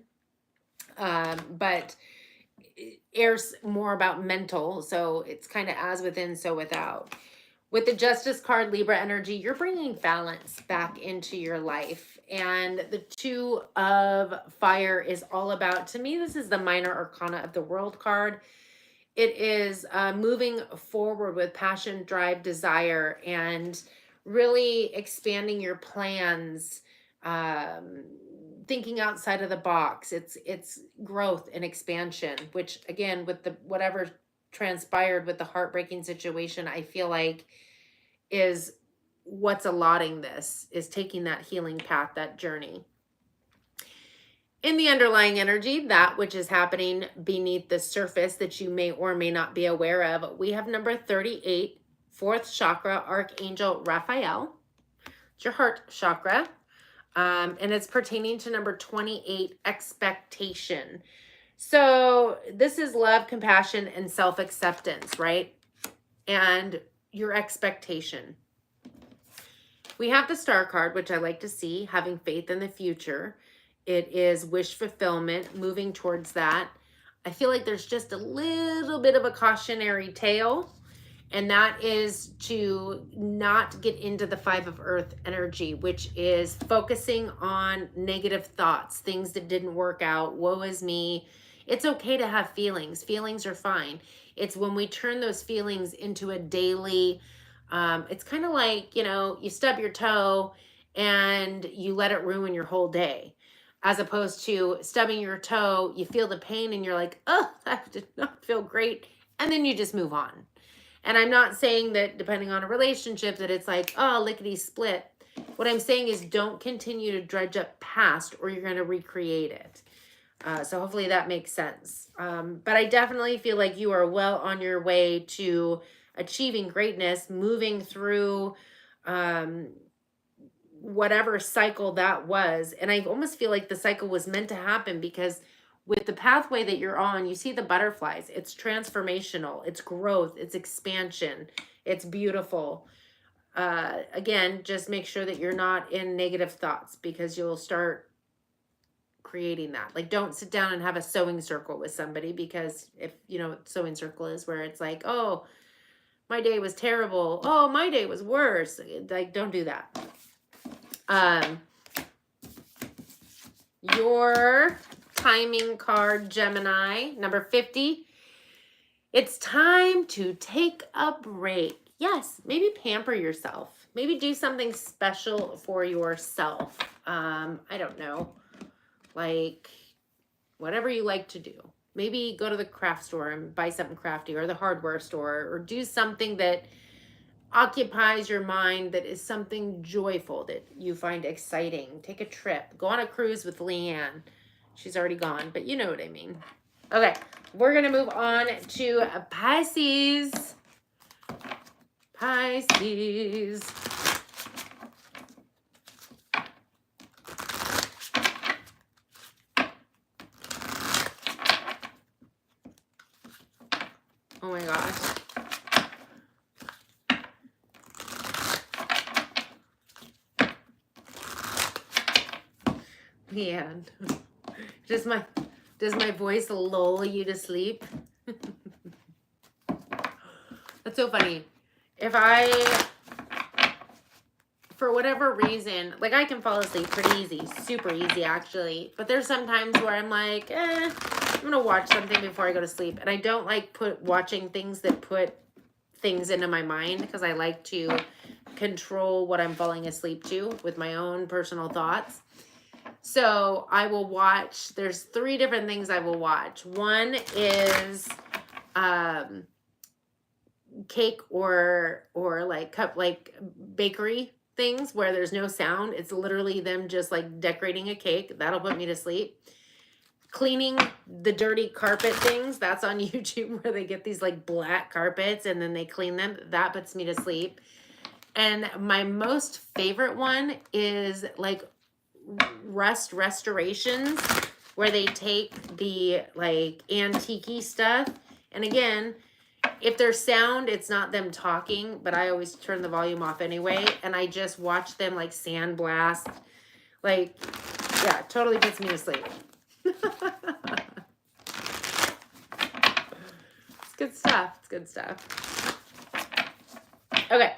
but airs more about mental. So it's kind of as within, so without. With the Justice card, Libra energy, you're bringing balance back into your life. And the 2 of Fire is all about, to me, this is the minor arcana of the World card. It is moving forward with passion, drive, desire, and really expanding your plans, thinking outside of the box. It's growth and expansion, which, again, with the whatever transpired with the heartbreaking situation, I feel like is what's allotting this, is taking that healing path, that journey. In the underlying energy, that which is happening beneath the surface that you may or may not be aware of, we have number 38, 4th chakra, Archangel Raphael. It's your heart chakra. And it's pertaining to number 28, expectation. So this is love, compassion, and self-acceptance, right? And your expectation. We have the Star card, which I like to see, having faith in the future. It is wish fulfillment, moving towards that. I feel like there's just a little bit of a cautionary tale, and that is to not get into the 5 of Earth energy, which is focusing on negative thoughts, things that didn't work out, woe is me. It's okay to have feelings. Feelings are fine. It's when we turn those feelings into a daily, it's kind of like, you know, you stub your toe and you let it ruin your whole day. As opposed to stubbing your toe, you feel the pain and you're like, oh, that did not feel great. And then you just move on. And I'm not saying that depending on a relationship that it's like, oh, lickety split. What I'm saying is don't continue to dredge up past, or you're going to recreate it. So hopefully that makes sense. But I definitely feel like you are well on your way to achieving greatness, moving through whatever cycle that was. And I almost feel like the cycle was meant to happen, because with the pathway that you're on, you see the butterflies. It's transformational. It's growth. It's expansion. It's beautiful. Again, just make sure that you're not in negative thoughts, because you'll start creating that. Like, don't sit down and have a sewing circle with somebody, because if you know what sewing circle is, where it's like, oh, my day was terrible. Oh, my day was worse. Like, don't do that. Your timing card, Gemini. Number 50. It's time to take a break. Yes, maybe pamper yourself. Maybe do something special for yourself. I don't know. Like, whatever you like to do. Maybe go to the craft store and buy something crafty, or the hardware store, or do something that occupies your mind, that is something joyful that you find exciting. Take a trip. Go on a cruise with Leanne. She's already gone, but you know what I mean. Okay, we're going to move on to Pisces. Pisces. Oh my gosh. Man, does my voice lull you to sleep? That's so funny. If for whatever reason, like I can fall asleep pretty easy, super easy actually, but there's some times where I'm like, I'm gonna watch something before I go to sleep, and I don't like watching things that put things into my mind, because I like to control what I'm falling asleep to with my own personal thoughts. So I will watch, there's 3 different things I will watch. One is cake or like bakery things where there's no sound. It's literally them just like decorating a cake. That'll put me to sleep. Cleaning the dirty carpet things, that's on YouTube, where they get these like black carpets and then they clean them. That puts me to sleep. And my most favorite one is like restorations, where they take the like antique stuff, and again, if there's sound, it's not them talking, but I always turn the volume off anyway, and I just watch them like sandblast. Like, yeah, totally puts me to sleep. It's good stuff. It's good stuff. Okay.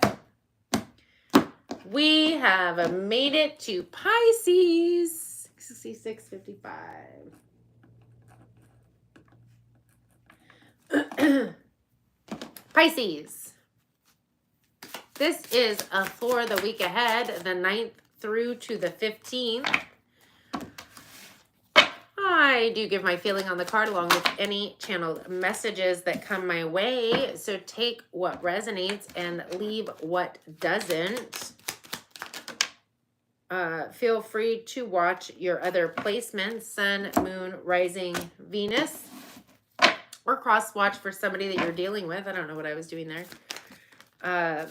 We have made it to Pisces. 6655. Pisces. This is for the week ahead, the 9th through to the 15th. I do give my feeling on the card along with any channeled messages that come my way. So take what resonates and leave what doesn't. Feel free to watch your other placements, Sun, Moon, Rising, Venus, or cross watch for somebody that you're dealing with. I don't know what I was doing there. What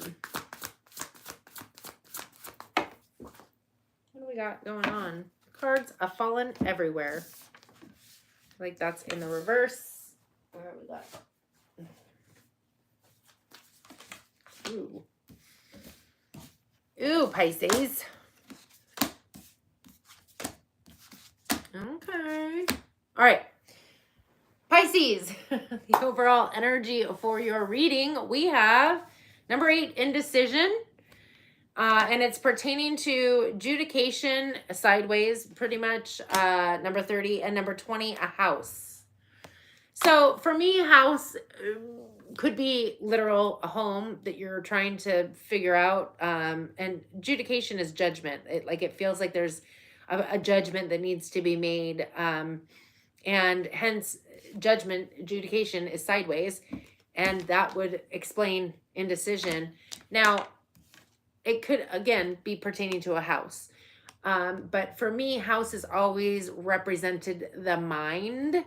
do we got going on? Cards are falling everywhere. Like that's in the reverse. What have we got? Ooh. Ooh, Pisces. Okay. All right. Pisces, the overall energy for your reading, we have number 8, indecision. And it's pertaining to adjudication, sideways, pretty much. Number 30 and number 20, a house. So for me, house could be literal, a home that you're trying to figure out. And adjudication is judgment. It feels like there's a judgment that needs to be made. And hence judgment, adjudication is sideways. And that would explain indecision. Now, it could, again, be pertaining to a house. But for me, house has always represented the mind.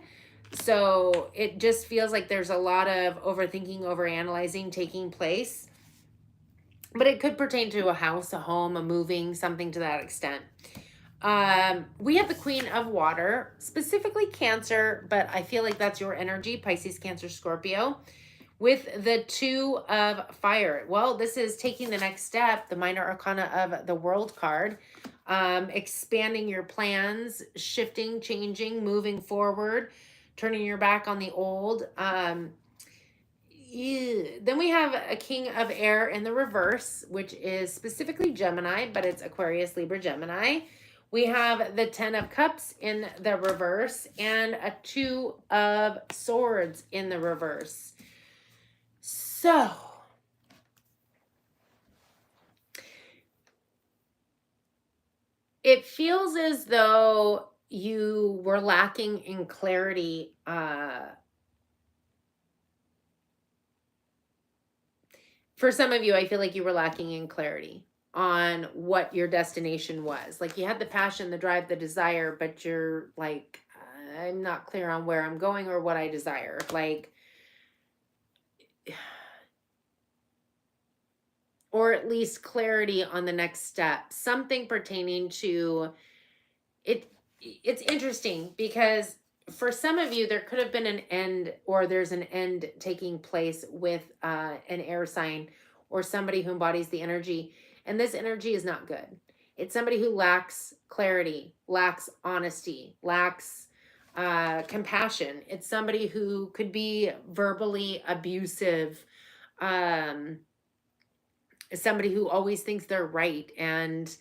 So it just feels like there's a lot of overthinking, overanalyzing taking place. But it could pertain to a house, a home, a moving, something to that extent. We have the Queen of Water, specifically Cancer, but I feel like that's your energy, Pisces, Cancer, Scorpio. With the 2 of Fire. Well, this is taking the next step, the minor arcana of the World card. Expanding your plans, shifting, changing, moving forward, turning your back on the old. Then we have a King of Air in the reverse, which is specifically Gemini, but it's Aquarius, Libra, Gemini. We have the 10 of Cups in the reverse and a 2 of Swords in the reverse. So, it feels as though you were lacking in clarity. For some of you, I feel like you were lacking in clarity on what your destination was. Like you had the passion, the drive, the desire, but you're like, I'm not clear on where I'm going or what I desire. Like, or at least clarity on the next step, something pertaining to it. It's interesting because for some of you, there could have been an end, or there's an end taking place with an air sign or somebody who embodies the energy. And this energy is not good. It's somebody who lacks clarity, lacks honesty, lacks compassion. It's somebody who could be verbally abusive, somebody who always thinks they're right, and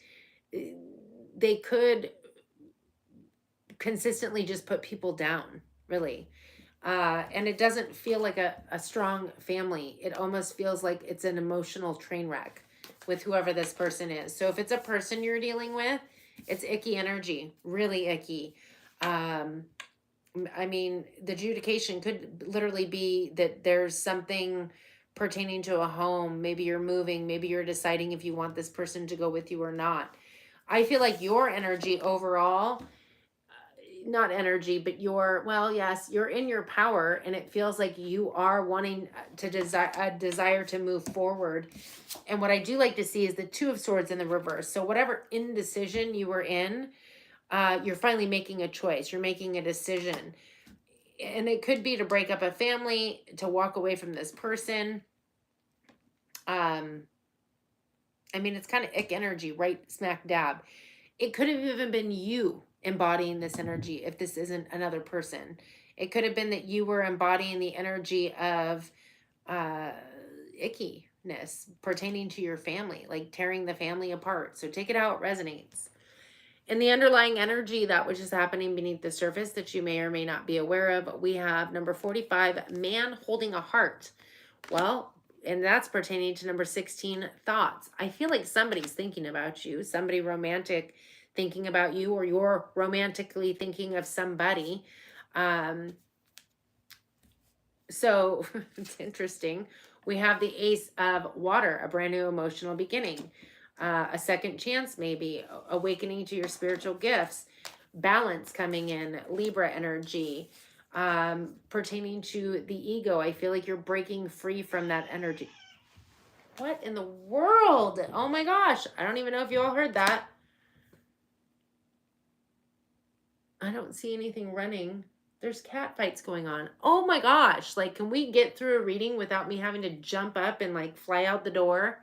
they could consistently just put people down, really. And it doesn't feel like a strong family. It almost feels like it's an emotional train wreck with whoever this person is. So if it's a person you're dealing with, it's icky energy, really icky. I mean, the adjudication could literally be that there's something pertaining to a home. Maybe you're moving. Maybe you're deciding if you want this person to go with you or not. I feel like your energy overall, not energy, but well, yes, you're in your power, and it feels like you are wanting to desire to move forward. And what I do like to see is the 2 of Swords in the reverse. So whatever indecision you were in, you're finally making a choice. You're making a decision. And it could be to break up a family, to walk away from this person. I mean, it's kind of ick energy, right smack dab. It could have even been you embodying this energy if this isn't another person. It could have been that you were embodying the energy of ickiness pertaining to your family, like tearing the family apart. So take it how it resonates. In the underlying energy, that which is happening beneath the surface that you may or may not be aware of, we have number 45, man holding a heart. Well, and that's pertaining to number 16, thoughts. I feel like somebody's thinking about you, somebody romantic thinking about you, or you're romantically thinking of somebody. So it's interesting. We have the Ace of Water, a brand new emotional beginning. A second chance, maybe awakening to your spiritual gifts, balance coming in, Libra energy, pertaining to the ego. I feel like you're breaking free from that energy. What in the world? Oh my gosh. I don't even know if you all heard that. I don't see anything running. There's cat fights going on. Oh my gosh. Like, can we get through a reading without me having to jump up and like fly out the door?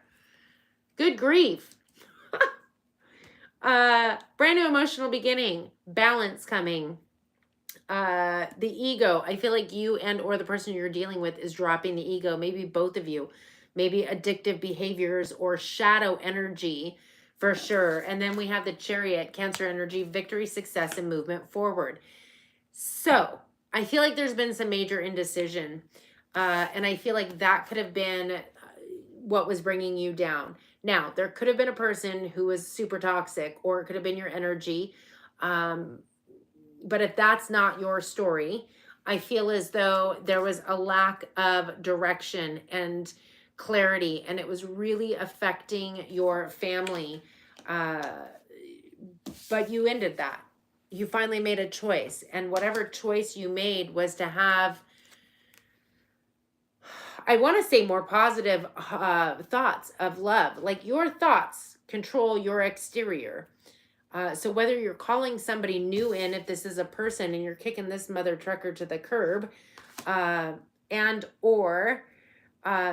Good grief. Brand new emotional beginning, balance coming. The ego. I feel like you and or the person you're dealing with is dropping the ego. Maybe both of you. Maybe addictive behaviors or shadow energy for sure. And then we have the Chariot, Cancer energy, victory, success, and movement forward. So I feel like there's been some major indecision. And I feel like that could have been what was bringing you down. Now, there could have been a person who was super toxic, or it could have been your energy. But if that's not your story, I feel as though there was a lack of direction and clarity, and it was really affecting your family. But you ended that. You finally made a choice, and whatever choice you made was to have, I want to say, more positive thoughts of love. Like your thoughts control your exterior. So whether you're calling somebody new in, if this is a person and you're kicking this mother trucker to the curb, and or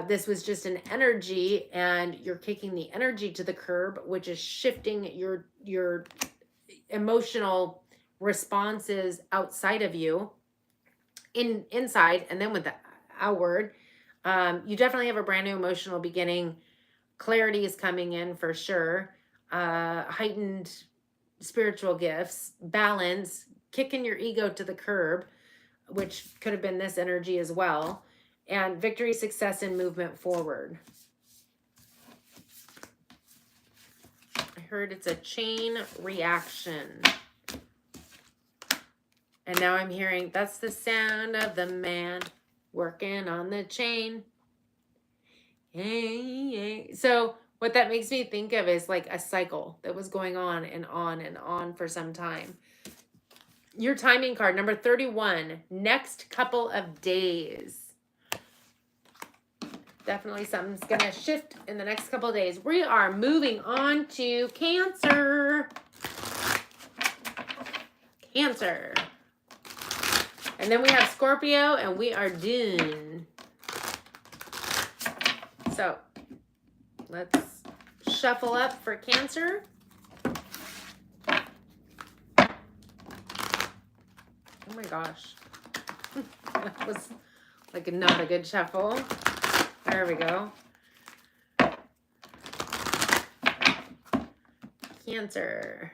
this was just an energy and you're kicking the energy to the curb, which is shifting your emotional responses outside of you, inside, and then with the outward. You definitely have a brand new emotional beginning. Clarity is coming in for sure. Heightened spiritual gifts, balance, kicking your ego to the curb, which could have been this energy as well, and victory, success, and movement forward. I heard it's a chain reaction. And now I'm hearing, that's the sound of the man working on the chain. Hey, hey. So what that makes me think of is like a cycle that was going on and on and on for some time. Your timing card, number 31, next couple of days. Definitely something's going to shift in the next couple of days. We are moving on to Cancer. Cancer. And then we have Scorpio, and we are done. So let's shuffle up for Cancer. Oh my gosh. That was like not a good shuffle. There we go. Cancer.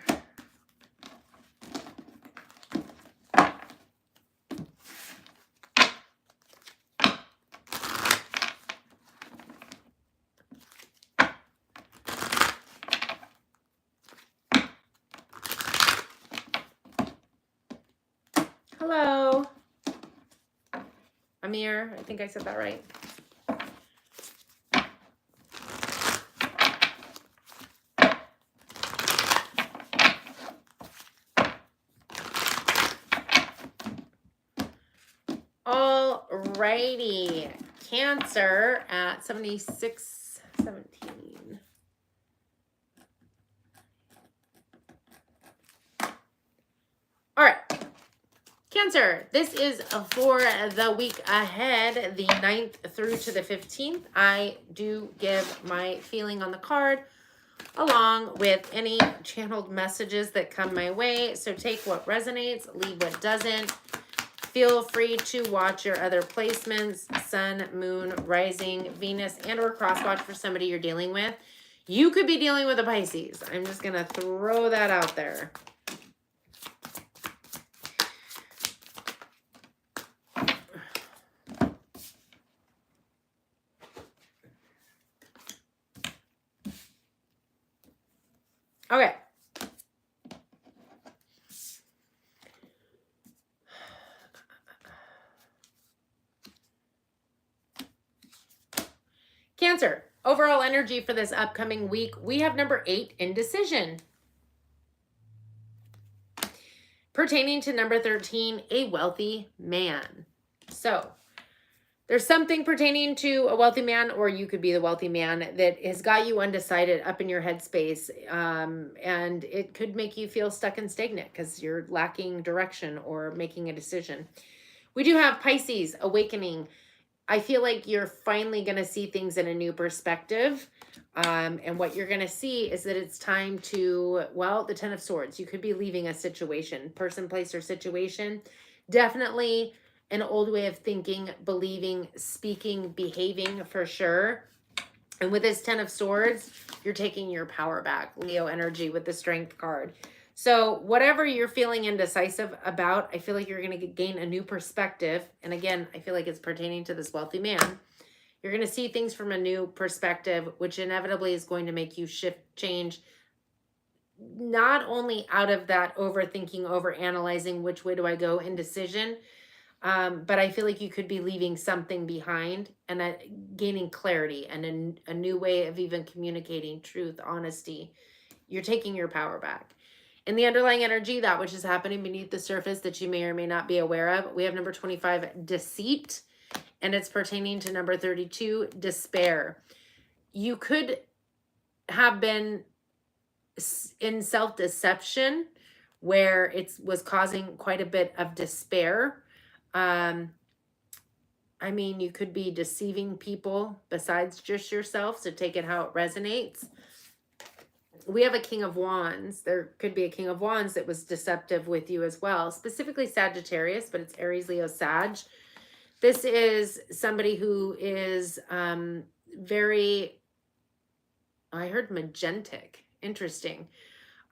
Hello. Amir, I think I said that right. Alrighty. Cancer at 7617. All right. Cancer, this is for the week ahead, the 9th through to the 15th. I do give my feeling on the card along with any channeled messages that come my way. So take what resonates, leave what doesn't. Feel free to watch your other placements, sun, moon, rising, Venus, and or cross watch for somebody you're dealing with. You could be dealing with a Pisces. I'm just going to throw that out there. Okay. Cancer, overall energy for this upcoming week, we have number 8, indecision. Pertaining to number 13, a wealthy man. So there's something pertaining to a wealthy man, or you could be the wealthy man, that has got you undecided up in your headspace. And it could make you feel stuck and stagnant because you're lacking direction or making a decision. We do have Pisces, awakening. I feel like you're finally going to see things in a new perspective. And what you're going to see is that it's time to, well, the 10 of Swords. You could be leaving a situation, person, place, or situation. Definitely an old way of thinking, believing, speaking, behaving for sure. And with this 10 of Swords, you're taking your power back. Leo energy with the Strength card. So whatever you're feeling indecisive about, I feel like you're going to gain a new perspective. And again, I feel like it's pertaining to this wealthy man. You're going to see things from a new perspective, which inevitably is going to make you shift, change, not only out of that overthinking, overanalyzing, which way do I go, indecision, but I feel like you could be leaving something behind and gaining clarity and a new way of even communicating truth, honesty. You're taking your power back. In the underlying energy, that which is happening beneath the surface that you may or may not be aware of, we have number 25, deceit, and it's pertaining to number 32, despair. You could have been in self-deception where it was causing quite a bit of despair. I mean, you could be deceiving people besides just yourself, so take it how it resonates. We have a King of Wands. There could be a King of Wands that was deceptive with you as well, specifically Sagittarius, but it's Aries, Leo, Sag. This is somebody who is very, I heard magentic. Interesting.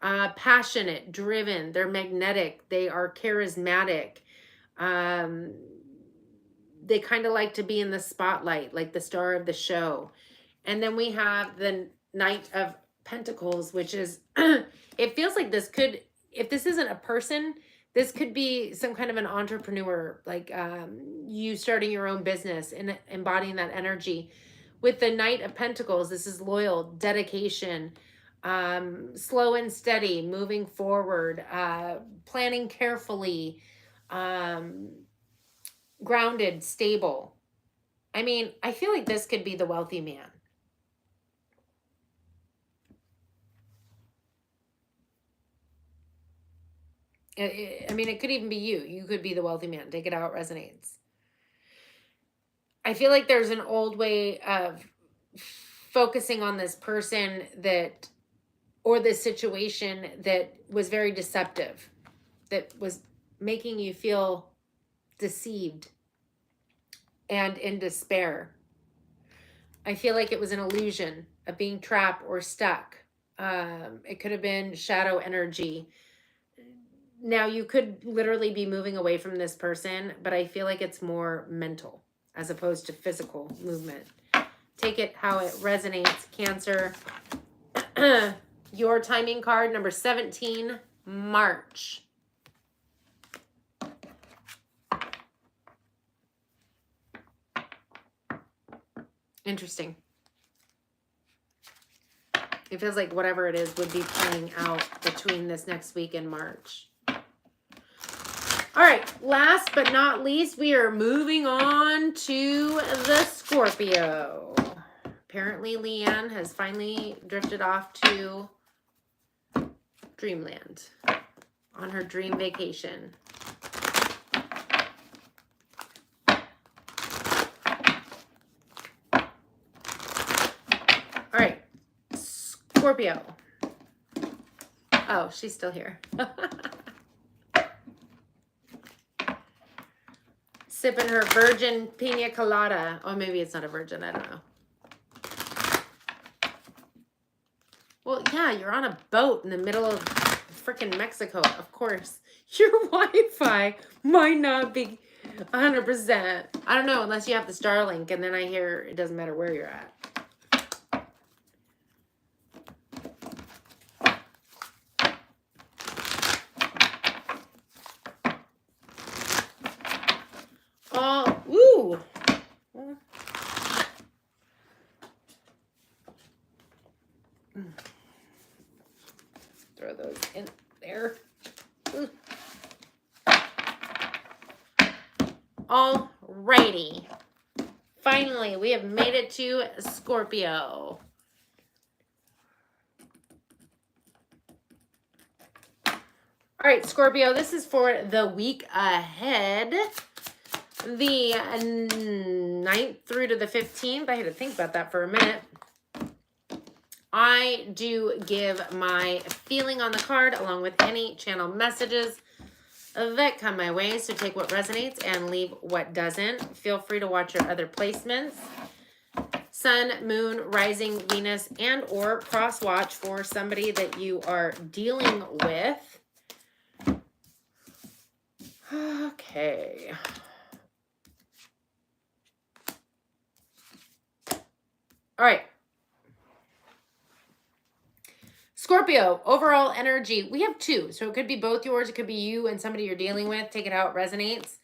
passionate, driven, they're magnetic, they are charismatic. They kind of like to be in the spotlight, like the star of the show. And then we have the Knight of Pentacles, which is, it feels like this could, if this isn't a person, this could be some kind of an entrepreneur, like you starting your own business and embodying that energy. With the Knight of Pentacles, this is loyal, dedication, slow and steady, moving forward, planning carefully, grounded, stable. I mean, I feel like this could be the wealthy man. I mean, it could even be you. You could be the wealthy man. Take it how it resonates. I feel like there's an old way of focusing on this person that, or this situation that was very deceptive, that was making you feel deceived and in despair. I feel like it was an illusion of being trapped or stuck. It could have been shadow energy. Now, you could literally be moving away from this person, but I feel like it's more mental as opposed to physical movement. Take it how it resonates, Cancer. Your timing card, number 17, March. Interesting. It feels like whatever it is would be playing out between this next week and March. All right, last but not least, we are moving on to the Scorpio. Apparently, Leanne has finally drifted off to Dreamland on her dream vacation. All right, Scorpio. Oh, she's still here. Sipping her virgin pina colada. Oh, maybe it's not a virgin. I don't know. Well, yeah, you're on a boat in the middle of freaking Mexico. Of course. Your Wi-Fi might not be 100%. I don't know, unless you have the Starlink, and then I hear it doesn't matter where you're at. Throw those in there. Alrighty. Finally, we have made it to Scorpio. All right, Scorpio, this is for the week ahead. The 9th through to the 15th. I had to think about that for a minute. I do give my feeling on the card along with any channel messages that come my way. So take what resonates and leave what doesn't. Feel free to watch your other placements. Sun, moon, rising, Venus, and or cross watch for somebody that you are dealing with. Okay. All right. Scorpio, overall energy. We have two. So it could be both yours. It could be you and somebody you're dealing with. Take it how it resonates.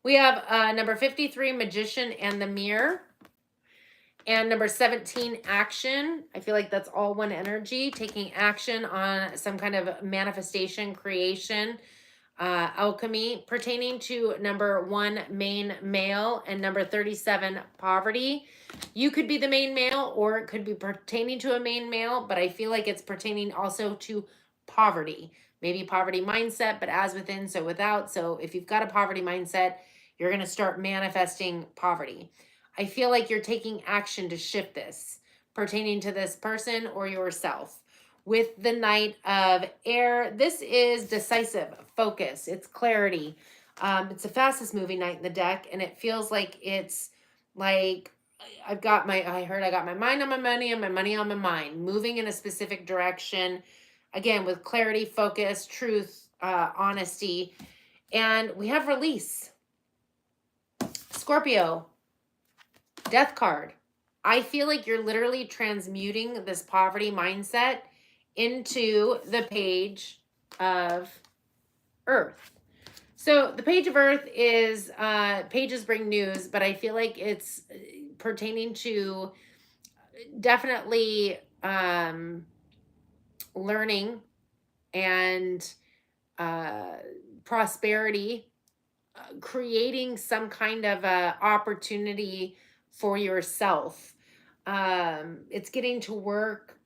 We have number 53, Magician and the Mirror. And number 17, Action. I feel like that's all one energy. Taking action on some kind of manifestation, creation, alchemy. Pertaining to number 1, main male, and number 37, poverty. You could be the main male, or it could be pertaining to a main male, but I feel like it's pertaining also to poverty. Maybe poverty mindset, but as within, so without. So if you've got a poverty mindset, you're going to start manifesting poverty. I feel like you're taking action to shift this, pertaining to this person or yourself. With the Knight of Air, this is decisive, focus, it's clarity. It's the fastest moving knight in the deck, and it feels like it's like I got my mind on my money and my money on my mind, moving in a specific direction, again, with clarity, focus, truth, honesty. And we have release. Scorpio, death card. I feel like you're literally transmuting this poverty mindset into the page of Earth. So the page of Earth is, pages bring news, but I feel like it's pertaining to definitely learning and prosperity, creating some kind of a opportunity for yourself. It's getting to work.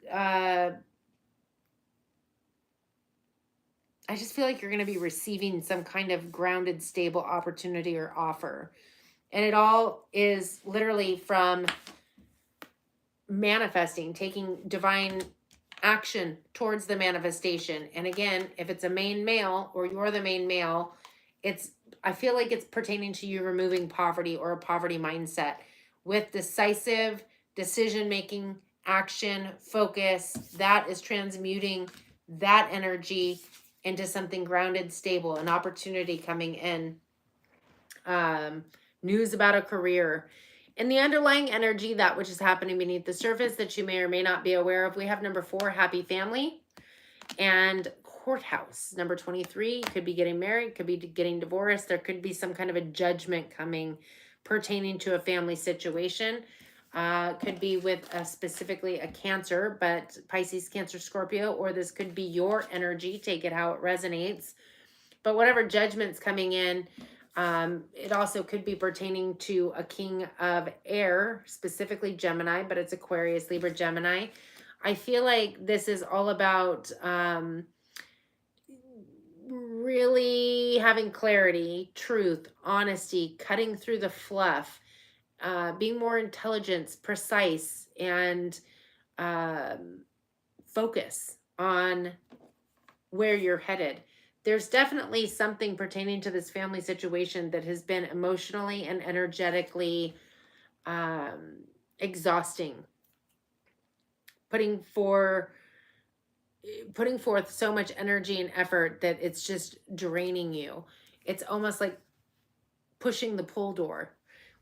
I just feel like you're going to be receiving some kind of grounded, stable opportunity or offer. And it all is literally from manifesting, taking divine action towards the manifestation. And again, if it's a main male or you're the main male, I feel like it's pertaining to you removing poverty or a poverty mindset with decisive decision-making, action, focus. That is transmuting that energy into something grounded, stable, an opportunity coming in, news about a career. And the underlying energy, that which is happening beneath the surface that you may or may not be aware of, we have number 4, happy family, and courthouse. Number 23, could be getting married, could be getting divorced. There could be some kind of a judgment coming pertaining to a family situation. Could be with specifically a Cancer, but Pisces, Cancer, Scorpio, or this could be your energy. Take it how it resonates. But whatever judgment's coming in, it also could be pertaining to a king of air, specifically Gemini, but it's Aquarius, Libra, Gemini. I feel like this is all about really having clarity, truth, honesty, cutting through the fluff, being more intelligent, precise, and focus on where you're headed. There's definitely something pertaining to this family situation that has been emotionally and energetically exhausting. Putting forth so much energy and effort that it's just draining you. It's almost like pushing the pull door.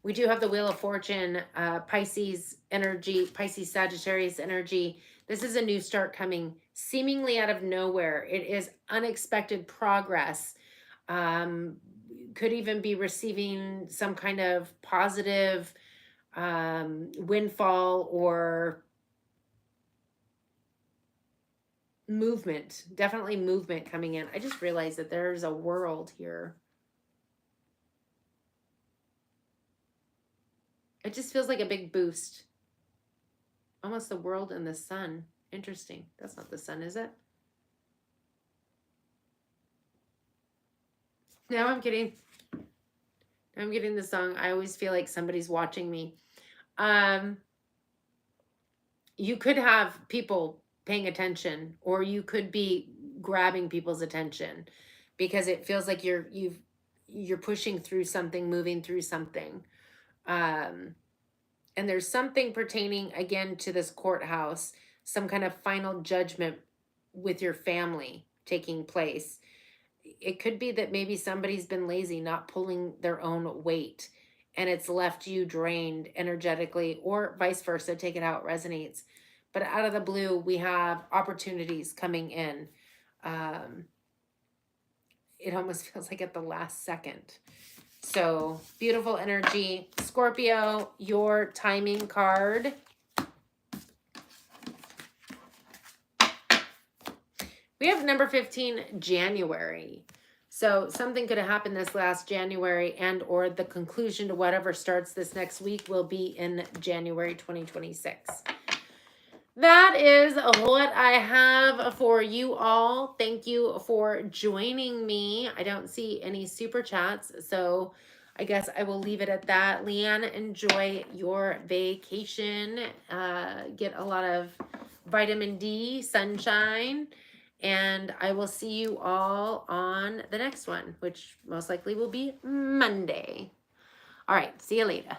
We do have the Wheel of Fortune, Pisces energy, Pisces, Sagittarius energy. This is a new start coming seemingly out of nowhere. It is unexpected progress. Could even be receiving some kind of positive windfall or movement. Definitely movement coming in. I just realized that there's a world here. It just feels like a big boost. Almost the world and the sun. Interesting. That's not the sun, is it? Now I'm getting the song. I always feel like somebody's watching me. You could have people paying attention, or you could be grabbing people's attention because it feels like you're pushing through something, moving through something. And there's something pertaining again to this courthouse, some kind of final judgment with your family taking place. It could be that maybe somebody's been lazy, not pulling their own weight, and it's left you drained energetically, or vice versa. Take it how it resonates. But out of the blue, we have opportunities coming in. It almost feels like at the last second. So beautiful energy. Scorpio, your timing card. We have number 15, January. So something could have happened this last January, and or the conclusion to whatever starts this next week will be in January 2026. That is what I have for you all. Thank you for joining me. I don't see any super chats, so I guess I will leave it at that. Leanne, enjoy your vacation. Get a lot of vitamin D, sunshine, and I will see you all on the next one, which most likely will be Monday. All right, see you later.